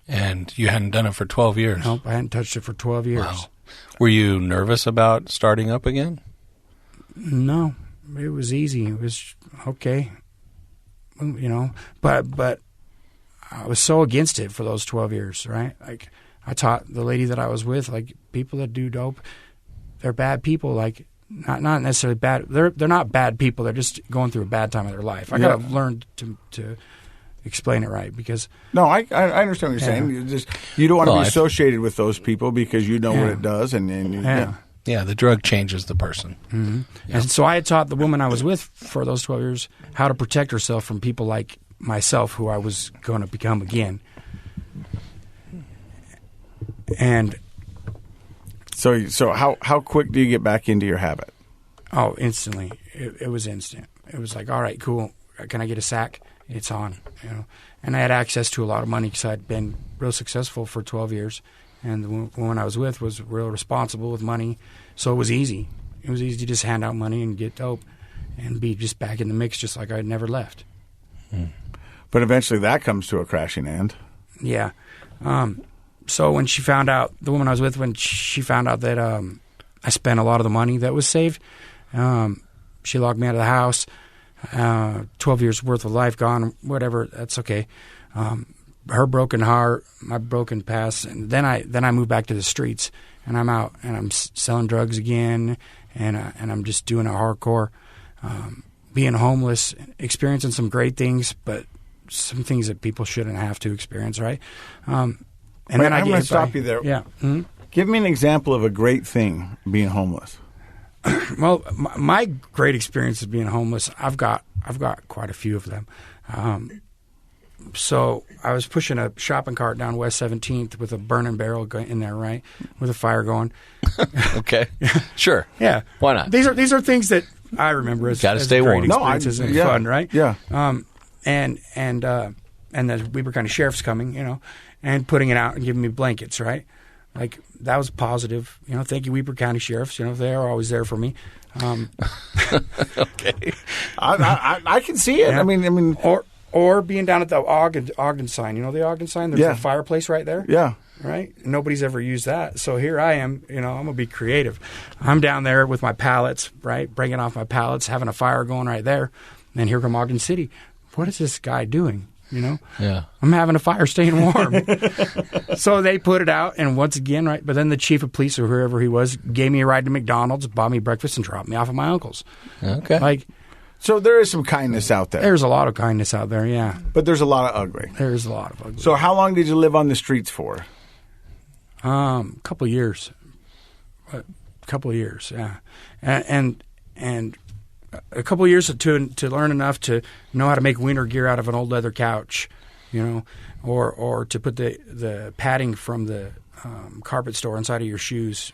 And you hadn't done it for 12 years? Nope, I hadn't touched it for 12 years. Wow. Were you nervous about starting up again? No, it was easy. It was okay, but I was so against it for those 12 years, right? Like, I taught the lady that I was with, like, people that do dope, they're bad people. Like, not necessarily bad. They're not bad people. They're just going through a bad time of their life. I got to learn to explain it right, because no, I understand what you're saying. You don't want to be associated with those people because you know what it does, Yeah, the drug changes the person. Mm-hmm. Yeah. And so I had taught the woman I was with for those 12 years how to protect herself from people like myself, who I was going to become again. And so how quick do you get back into your habit? Oh, instantly. It was instant. It was like, all right, cool. Can I get a sack? It's on, And I had access to a lot of money because I'd been real successful for 12 years. And the woman I was with was real responsible with money. So it was easy. It was easy to just hand out money and get dope and be just back in the mix, just like I'd never left. But eventually that comes to a crashing end. Yeah. So when she found out, the woman I was with, when she found out that I spent a lot of the money that was saved, she locked me out of the house. 12 years worth of life gone, whatever, that's okay. Her broken heart, my broken past, and then I moved back to the streets, and I'm out, and I'm selling drugs again, and I'm just doing it hardcore, being homeless, experiencing some great things, but some things that people shouldn't have to experience, right? And then I'm going to stop you there. Yeah. Mm-hmm. Give me an example of a great thing being homeless. Well, my great experience of being homeless, I've got quite a few of them. So I was pushing a shopping cart down West 17th with a burning barrel in there, right, with a fire going. Okay, sure, yeah, why not? These are things that I remember as stay great warm. experiences and fun, right? Yeah. And the Weber County Sheriff's coming, and putting it out and giving me blankets, right? Like, that was positive. Thank you, Weber County Sheriffs. They are always there for me. Okay, I can see it. Yeah. I mean, or being down at the Ogden sign. The Ogden sign. There's a fireplace right there. Yeah. Right. Nobody's ever used that. So here I am. I'm gonna be creative. I'm down there with my pallets, right, bringing off my pallets, having a fire going right there, and here come Ogden City. What is this guy doing? Yeah. I'm having a fire, staying warm. So they put it out, and once again, right. But then the chief of police or whoever he was gave me a ride to McDonald's, bought me breakfast, and dropped me off at my uncle's. Okay. So there is some kindness out there. There's a lot of kindness out there, yeah. But there's a lot of ugly. There's a lot of ugly. So how long did you live on the streets for? A couple of years. Yeah. And a couple of years to learn enough to know how to make winter gear out of an old leather couch, or to put the padding from the carpet store inside of your shoes,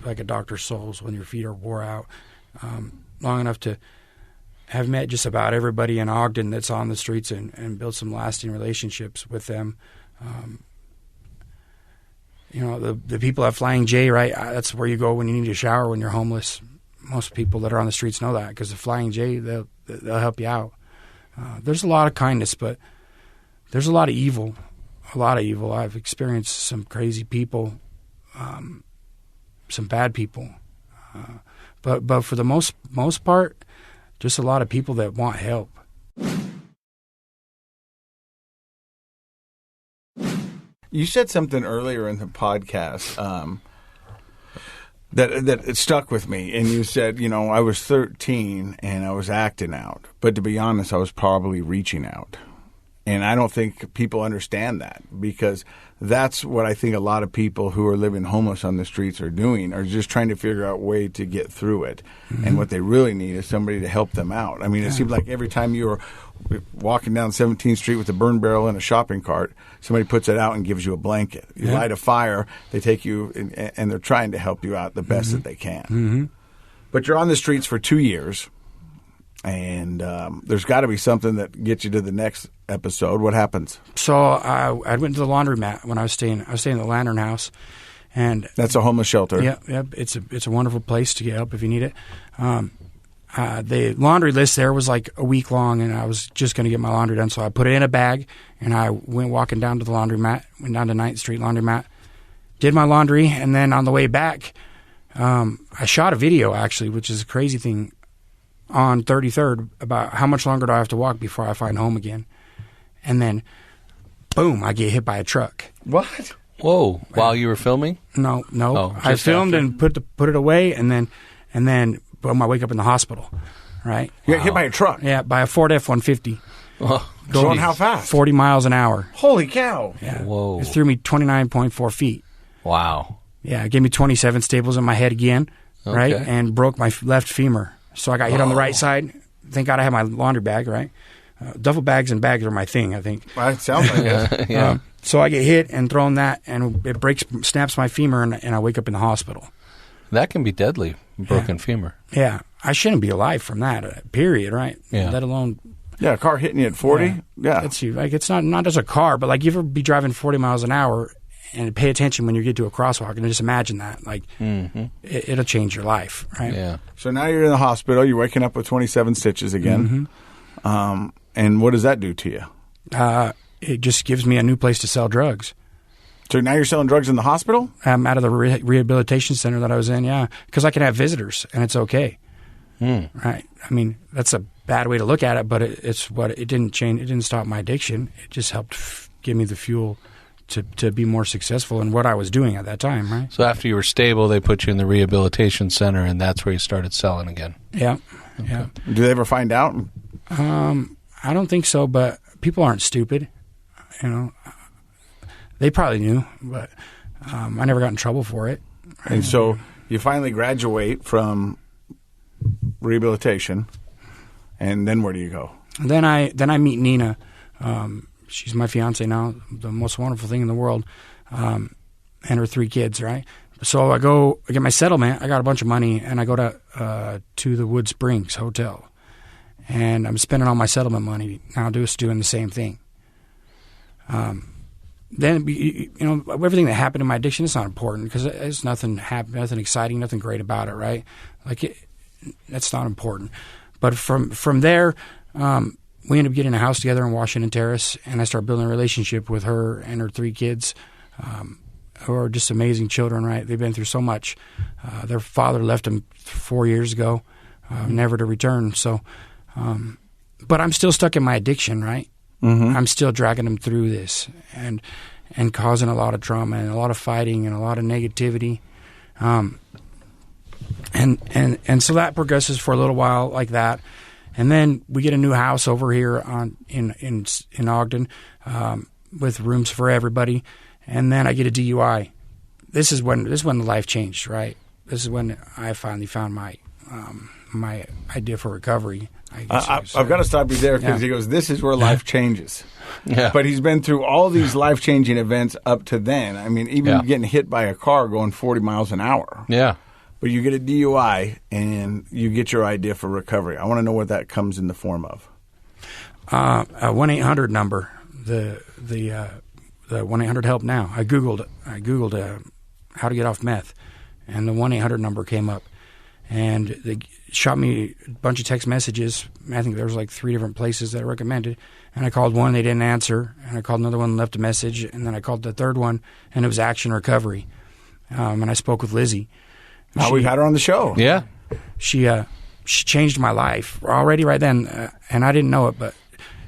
like a doctor's soles when your feet are wore out. Long enough to have met just about everybody in Ogden that's on the streets and built some lasting relationships with them. The people at Flying J, right? That's where you go when you need a shower when you're homeless. Most people that are on the streets know that, because the Flying J, they'll help you out. There's a lot of kindness, but there's a lot of evil. I've experienced some crazy people, some bad people, but for the most part, just a lot of people that want help. You said something earlier in the podcast that it stuck with me, and you said, I was 13 and I was acting out, but to be honest, I was probably reaching out. And I don't think people understand that, because that's what I think a lot of people who are living homeless on the streets are doing, are just trying to figure out a way to get through it. And what they really need is somebody to help them out. I mean, it seems like every time you're walking down 17th Street with a burn barrel and a shopping cart, somebody puts it out and gives you a blanket. You light a fire, they take you, and they're trying to help you out the best that they can. But you're on the streets for 2 years. And there's got to be something that gets you to the next episode. What happens? So I went to the laundromat when I was staying in the Lantern House, and that's a homeless shelter. Yeah. It's a wonderful place to get help if you need it. The laundry list there was like a week long, and I was just going to get my laundry done, so I put it in a bag, and I went walking down to the laundromat, went down to 9th Street laundromat, did my laundry, and then on the way back, I shot a video actually, which is a crazy thing, on 33rd about how much longer do I have to walk before I find home again. And then, boom, I get hit by a truck. What? Whoa! While you were filming? No. Oh, I filmed after? and put it away, and then boom, I wake up in the hospital. Right? You got hit by a truck? Yeah, by a Ford F-150. Oh, going how fast? 40 miles an hour. Holy cow! Yeah. Whoa! It threw me 29.4 feet. Wow! Yeah, it gave me 27 staples in my head again, right, and broke my left femur. So I got hit on the right side. Thank God I had my laundry bag, right? Duffel bags and bags are my thing, I think. Well, it sounds like it. Yeah. So I get hit and thrown that, and it snaps my femur, and I wake up in the hospital. That can be deadly, broken femur. Yeah. I shouldn't be alive from that, period, right? Yeah. Let alone... Yeah, a car hitting you at 40? Yeah. It's you. Like, it's not just a car, but like you ever be driving 40 miles an hour and pay attention when you get to a crosswalk, and just imagine that. Like, it'll change your life, right? Yeah. So now you're in the hospital. You're waking up with 27 stitches again. And what does that do to you? It just gives me a new place to sell drugs. So now you're selling drugs in the hospital? I'm out of the rehabilitation center that I was in, yeah, because I can have visitors, and it's okay. Right? I mean, that's a bad way to look at it, but it didn't change. It didn't stop my addiction. It just helped give me the fuel to be more successful in what I was doing at that time, right? So after you were stable, they put you in the rehabilitation center, and that's where you started selling again. Yeah. Okay. Yeah. Do they ever find out? I don't think so, but people aren't stupid. You know, they probably knew, but I never got in trouble for it. And so you finally graduate from rehabilitation, and then where do you go? Then I meet Nina. She's my fiance now, the most wonderful thing in the world, and her 3 kids, right? So I get my settlement. I got a bunch of money, and I go to the Wood Springs Hotel, and I'm spending all my settlement money now, just doing the same thing. Then everything that happened in my addiction, it's not important because it's nothing exciting, nothing great about it, right? Like that's not important. But from there, we ended up getting a house together in Washington Terrace, and I started building a relationship with her and her 3 kids, who are just amazing children, right? They've been through so much. Their father left them 4 years ago, never to return. So, but I'm still stuck in my addiction, right? I'm still dragging them through this and causing a lot of trauma and a lot of fighting and a lot of negativity. And so that progresses for a little while like that. And then we get a new house over here in Ogden, with rooms for everybody. And then I get a DUI. This is when the life changed, right? This is when I finally found my idea for recovery. I've got to stop you there because he goes, this is where life changes. Yeah. But he's been through all these life-changing events up to then. I mean, even getting hit by a car going 40 miles an hour. Yeah. But you get a DUI and you get your idea for recovery. I want to know what that comes in the form of. A 1-800 number, the 1-800 help now. I googled how to get off meth, and the 1-800 number came up, and they shot me a bunch of text messages. I think there was like 3 different places that I recommended, and I called one, they didn't answer, and I called another one, left a message, and then I called the third one, and it was Action Recovery, and I spoke with Lizzie. We've had her on the show. Yeah. She changed my life already right then, and I didn't know it, but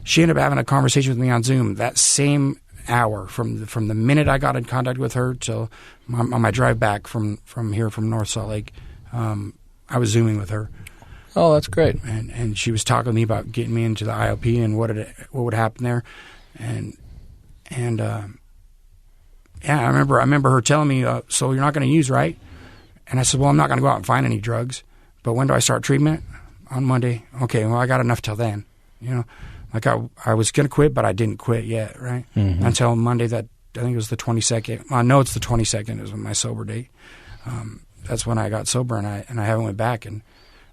she ended up having a conversation with me on Zoom that same hour, from the minute I got in contact with her till on my drive back from here from North Salt Lake. I was Zooming with her. Oh, that's great. And she was talking to me about getting me into the IOP and what would happen there. and yeah, I remember her telling me, so you're not going to use, right? And I said, well, I'm not going to go out and find any drugs, but when do I start treatment? On Monday. Okay, well, I got enough till then. You know, like I was going to quit, but I didn't quit yet, right? Until Monday, that I think it was the 22nd. I know it's the 22nd is my sober date. That's when I got sober, and I haven't went back, and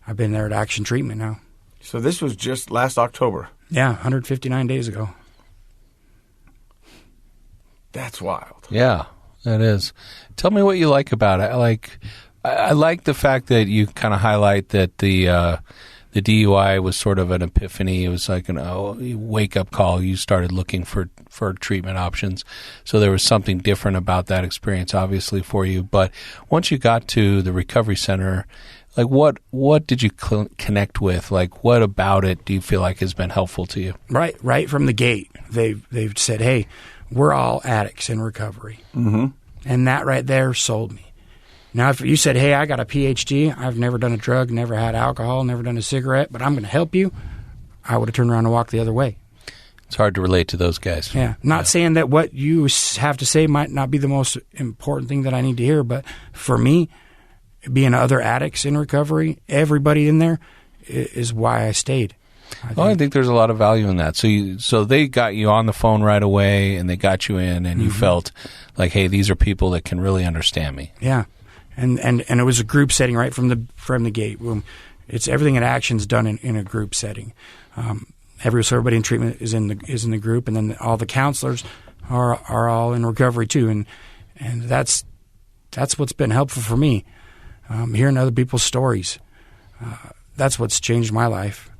I've been there at Action Treatment now. So this was just last October. Yeah, 159 days ago. That's wild. Yeah, that is. Tell me what you like about it. I like the fact that you kind of highlight that the DUI was sort of an epiphany. It was like a wake-up call. You started looking for treatment options. So there was something different about that experience, obviously, for you. But once you got to the recovery center, like what did you connect with? Like, what about it do you feel like has been helpful to you? Right from the gate, they've said, hey, we're all addicts in recovery. And that right there sold me. Now, if you said, hey, I got a PhD, I've never done a drug, never had alcohol, never done a cigarette, but I'm going to help you, I would have turned around and walked the other way. It's hard to relate to those guys. Yeah. Not saying that what you have to say might not be the most important thing that I need to hear, but for me, being other addicts in recovery, everybody in there is why I stayed. I think there's a lot of value in that. So they got you on the phone right away, and they got you in, and you felt like, hey, these are people that can really understand me. Yeah. And it was a group setting right from the gate. It's everything in Action's done in a group setting. Everybody in treatment is in the group, and then all the counselors are all in recovery too. And that's what's been helpful for me. Hearing other people's stories, that's what's changed my life.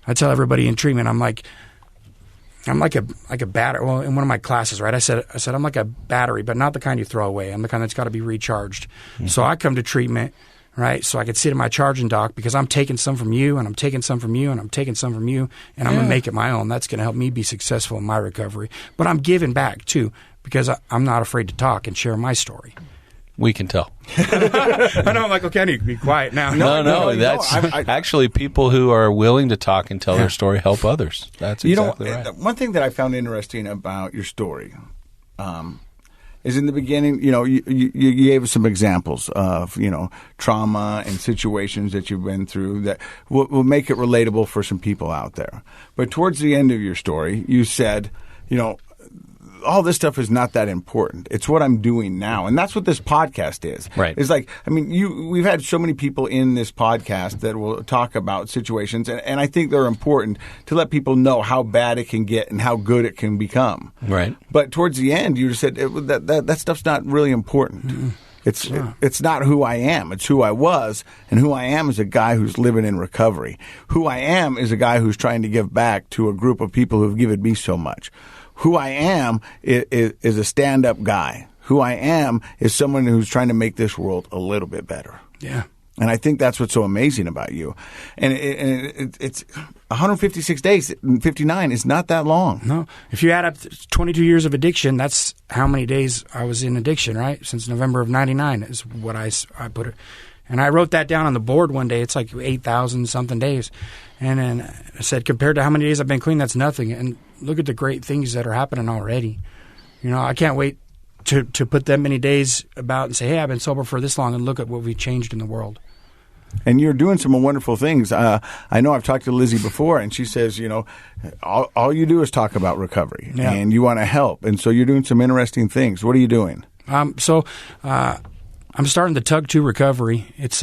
I tell everybody in treatment, I'm like a battery. Well, in one of my classes, right? I said I'm like a battery, but not the kind you throw away. I'm the kind that's got to be recharged. So I come to treatment, right? So I could sit in my charging dock because I'm taking some from you, and I'm taking some from you, and I'm taking some from you, and I'm going to make it my own. That's going to help me be successful in my recovery. But I'm giving back too because I'm not afraid to talk and share my story. We can tell. I know. I'm like, okay, I need to be quiet now. No. That's actually people who are willing to talk and tell their story help others. That's exactly right. One thing that I found interesting about your story is in the beginning, you gave us some examples of, trauma and situations that you've been through that will make it relatable for some people out there. But towards the end of your story, you said, all this stuff is not that important. It's what I'm doing now. And that's what this podcast is. Right. It's like, we've had so many people in this podcast that will talk about situations, and I think they're important to let people know how bad it can get and how good it can become. Right. But towards the end, you just said that stuff's not really important. Mm-hmm. It's not who I am. It's who I was, and who I am is a guy who's living in recovery. Who I am is a guy who's trying to give back to a group of people who've given me so much. Who I am is a stand-up guy. Who I am is someone who's trying to make this world a little bit better. Yeah. And I think that's what's so amazing about you. And it's 156 days, 59 is not that long. No. If you add up 22 years of addiction, that's how many days I was in addiction, right? Since November of 99 is what I put it. And I wrote that down on the board one day. It's like 8,000 something days. And then I said, compared to how many days I've been clean, that's nothing. And look at the great things that are happening already. I can't wait to put that many days about and say, hey, I've been sober for this long, and look at what we've changed in the world. And you're doing some wonderful things. I know I've talked to Lizzie before, and she says, all you do is talk about recovery, and you want to help. And so you're doing some interesting things. What are you doing? I'm starting the Tug to Recovery. It's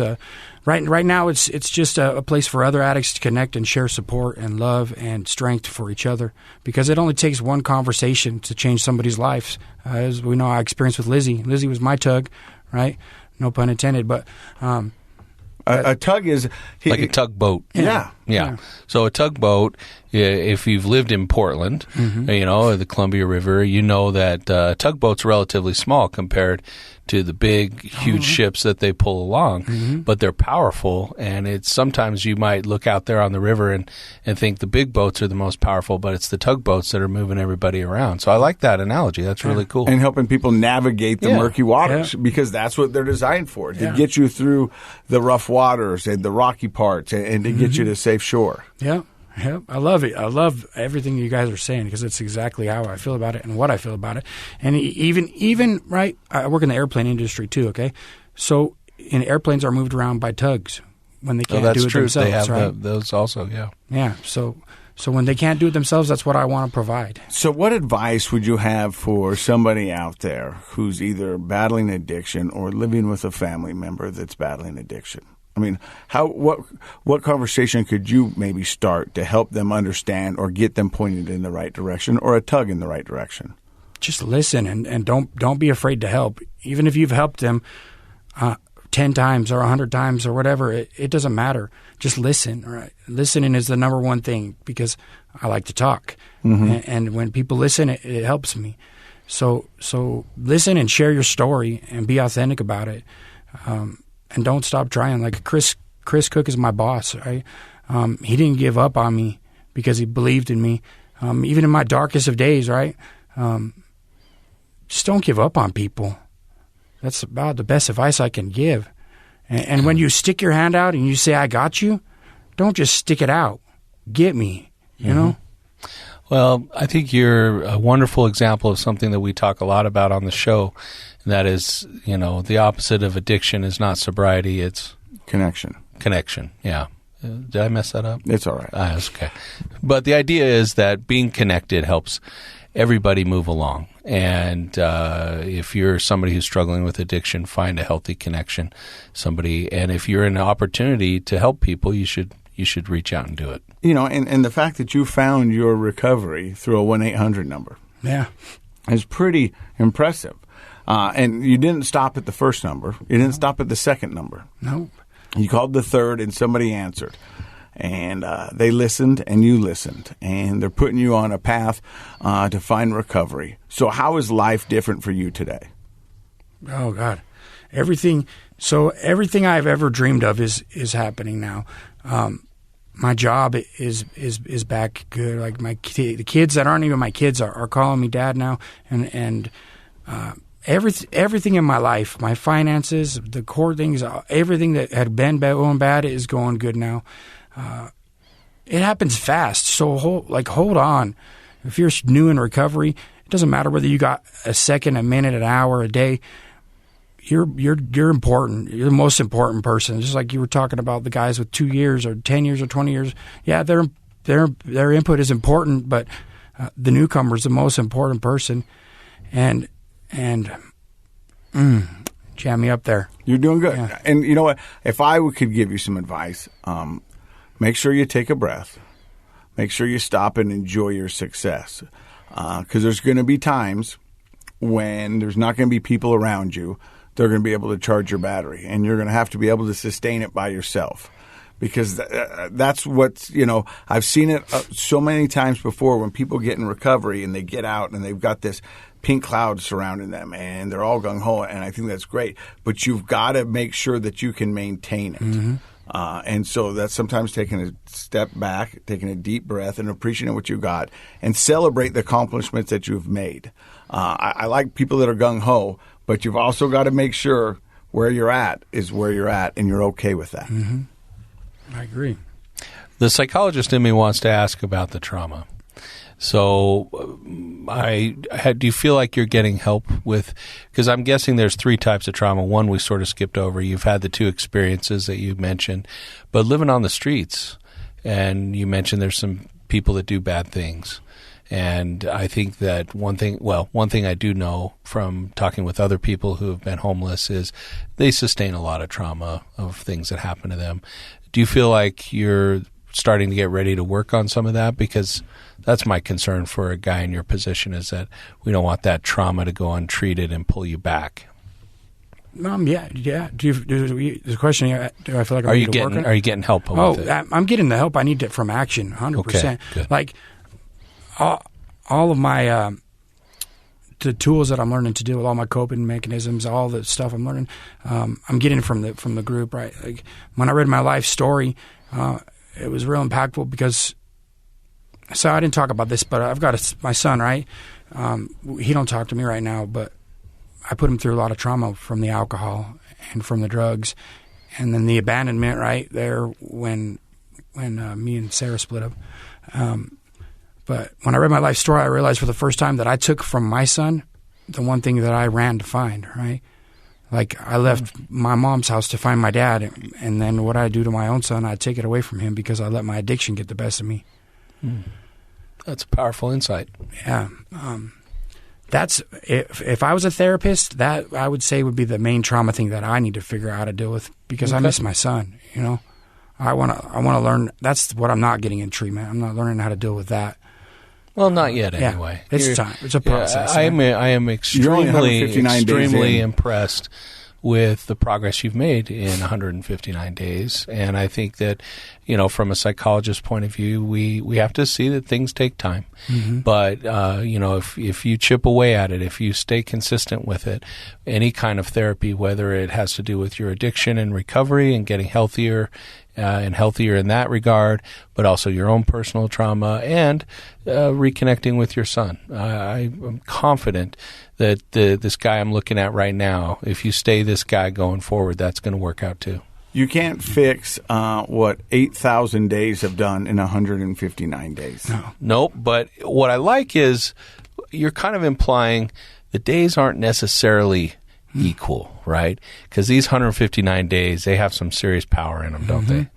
right now. It's just a place for other addicts to connect and share support and love and strength for each other. Because it only takes one conversation to change somebody's life. As we know, I experienced with Lizzie. Lizzie was my tug, right? No pun intended. But a tug is like a tugboat. Yeah. So a tugboat. If you've lived in Portland, the Columbia River, you know that a tugboat's relatively small compared to the big, huge ships that they pull along, but they're powerful. And sometimes you might look out there on the river and think the big boats are the most powerful, but it's the tugboats that are moving everybody around. So I like that analogy. That's really cool. And helping people navigate the murky waters because that's what they're designed for, to get you through the rough waters and the rocky parts and to get you to safe shore. Yeah. Yep, I love it. I love everything you guys are saying because it's exactly how I feel about it and what I feel about it. And even right, I work in the airplane industry too. Okay, so airplanes are moved around by tugs when they can't do it true. themselves. They have right? those also. Yeah. Yeah. So when they can't do it themselves, that's what I want to provide. So what advice would you have for somebody out there who's either battling addiction or living with a family member that's battling addiction? I mean, what conversation could you maybe start to help them understand or get them pointed in the right direction or a tug in the right direction? Just listen and don't be afraid to help. Even if you've helped them 10 times or 100 times or whatever, it doesn't matter. Just listen. Right? Listening is the number one thing because I like to talk. And when people listen, it helps me. So listen and share your story and be authentic about it. And don't stop trying. Like Chris Cook is my boss, right? He didn't give up on me because he believed in me. Even in my darkest of days, right? Just don't give up on people. That's about the best advice I can give. And when you stick your hand out and you say, I got you, don't just stick it out. Get me, you know? Well, I think you're a wonderful example of something that we talk a lot about on the show. And that is, the opposite of addiction is not sobriety, it's Connection, yeah. Did I mess that up? It's all right. That's okay. But the idea is that being connected helps everybody move along. And if you're somebody who's struggling with addiction, find a healthy connection, somebody. And if you're in an opportunity to help people, you should reach out and do it. And the fact that you found your recovery through a 1-800 number, is pretty impressive. And you didn't stop at the first number. You didn't stop at the second number. Nope. You called the third, and somebody answered. And they listened, and you listened. And they're putting you on a path to find recovery. So how is life different for you today? Oh, God. Everything I've ever dreamed of is happening now. My job is back good. Like the kids that aren't even my kids are calling me dad now. And everything in my life, my finances, the core things, everything that had been going bad is going good now. It happens fast, so hold on. If you're new in recovery, it doesn't matter whether you got a second, a minute, an hour, a day. You're important. You're the most important person. Just like you were talking about the guys with 2 years or 10 years or 20 years. Yeah, their input is important, but the newcomer is the most important person. And jam me up there. You're doing good. Yeah. And you know what? If I could give you some advice, make sure you take a breath. Make sure you stop and enjoy your success. Because there's going to be times when there's not going to be people around you. They're going to be able to charge your battery. And you're going to have to be able to sustain it by yourself. Because that's what's, I've seen it so many times before when people get in recovery and they get out and they've got this pink cloud surrounding them and they're all gung-ho, and I think that's great. But you've got to make sure that you can maintain it. Mm-hmm. And so that's sometimes taking a step back, taking a deep breath and appreciating what you got and celebrate the accomplishments that you've made. I like people that are gung-ho, but you've also got to make sure where you're at is where you're at and you're okay with that. Mm-hmm. I agree. The psychologist in me wants to ask about the trauma. So do you feel like you're getting help with – because I'm guessing there's 3 types of trauma. One we sort of skipped over. You've had the 2 experiences that you mentioned. But living on the streets, and you mentioned there's some people that do bad things. And I think that one thing I do know from talking with other people who have been homeless is they sustain a lot of trauma of things that happen to them. Do you feel like you're starting to get ready to work on some of that? Because that's my concern for a guy in your position is that we don't want that trauma to go untreated and pull you back. Yeah. The question: do I feel like are you getting help with it? I'm getting the help I need from Action, 100%. Okay, good. Like all of my the tools that I'm learning to do with all my coping mechanisms, all the stuff I'm learning, I'm getting from the group. Right, like when I read my life story, it was real impactful because. So I didn't talk about this, but I've got my son. Right, he don't talk to me right now, but I put him through a lot of trauma from the alcohol and from the drugs, and then the abandonment. Right there when when me and Sarah split up. But when I read my life story, I realized for the first time that I took from my son the one thing that I ran to find, right? Like, I left my mom's house to find my dad, and then what I do to my own son, I take it away from him because I let my addiction get the best of me. That's a powerful insight. Yeah. That's if I was a therapist, that I would say would be the main trauma thing that I need to figure out how to deal with, because I miss my son, you know? I want to learn. That's what I'm not getting in treatment. I'm not learning how to deal with that. Well, not yet anyway. It's time. It's a process. I am extremely impressed with the progress you've made in 159 days. And I think that, you know, from a psychologist's point of view, we have to see that things take time. But, you know, if you chip away at it, if you stay consistent with it, any kind of therapy, whether it has to do with your addiction and recovery and getting healthier and healthier in that regard, but also your own personal trauma and reconnecting with your son. I'm confident that this guy I'm looking at right now, if you stay this guy going forward, that's going to work out too. You can't fix what 8,000 days have done in 159 days. No. Nope. But what I like is you're kind of implying the days aren't necessarily equal, right? Because these 159 days, they have some serious power in them, don't they?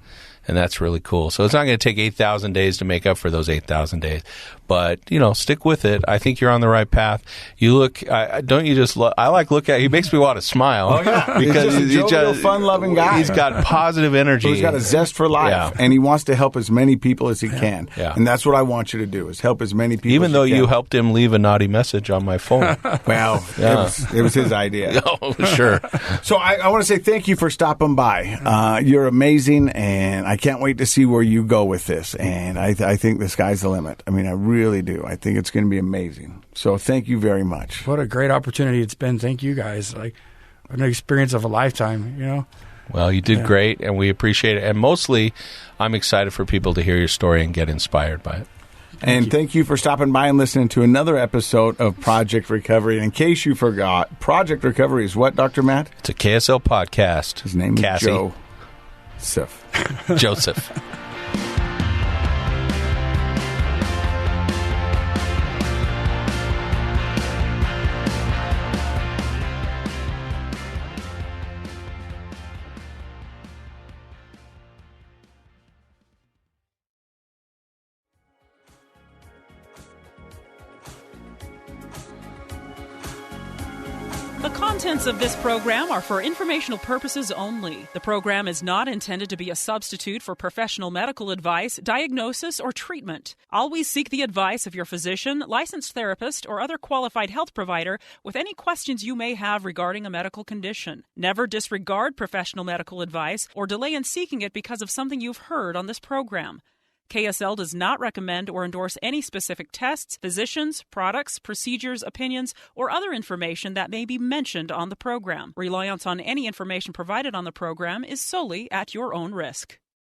And that's really cool. So it's not going to take 8,000 days to make up for those 8,000 days. But, you know, stick with it. I think you're on the right path. You look, don't you just, I like look at, he makes me want to smile. Oh, yeah. Because he's just a jovial, fun-loving guy. He's got positive energy. So he's got a zest for life, and he wants to help as many people as he can. Yeah. And that's what I want you to do, is help as many people Even as though you can. you helped him leave a naughty message on my phone. Well, it was his idea. Oh, sure. So I want to say thank you for stopping by. You're amazing, and I can't wait to see where you go with this. And I think the sky's the limit. I mean, I really do. I think it's going to be amazing. So thank you very much. What a great opportunity it's been. Thank you guys. Like, an experience of a lifetime, you know? Well, you did great, and we appreciate it. And mostly, I'm excited for people to hear your story and get inspired by it. And thank you for stopping by and listening to another episode of Project Recovery. And in case you forgot, Project Recovery is what, Dr. Matt? It's a KSL podcast. His name is Joseph. The contents of this program are for informational purposes only. The program is not intended to be a substitute for professional medical advice, diagnosis, or treatment. Always seek the advice of your physician, licensed therapist, or other qualified health provider with any questions you may have regarding a medical condition. Never disregard professional medical advice or delay in seeking it because of something you've heard on this program. KSL does not recommend or endorse any specific tests, physicians, products, procedures, opinions, or other information that may be mentioned on the program. Reliance on any information provided on the program is solely at your own risk.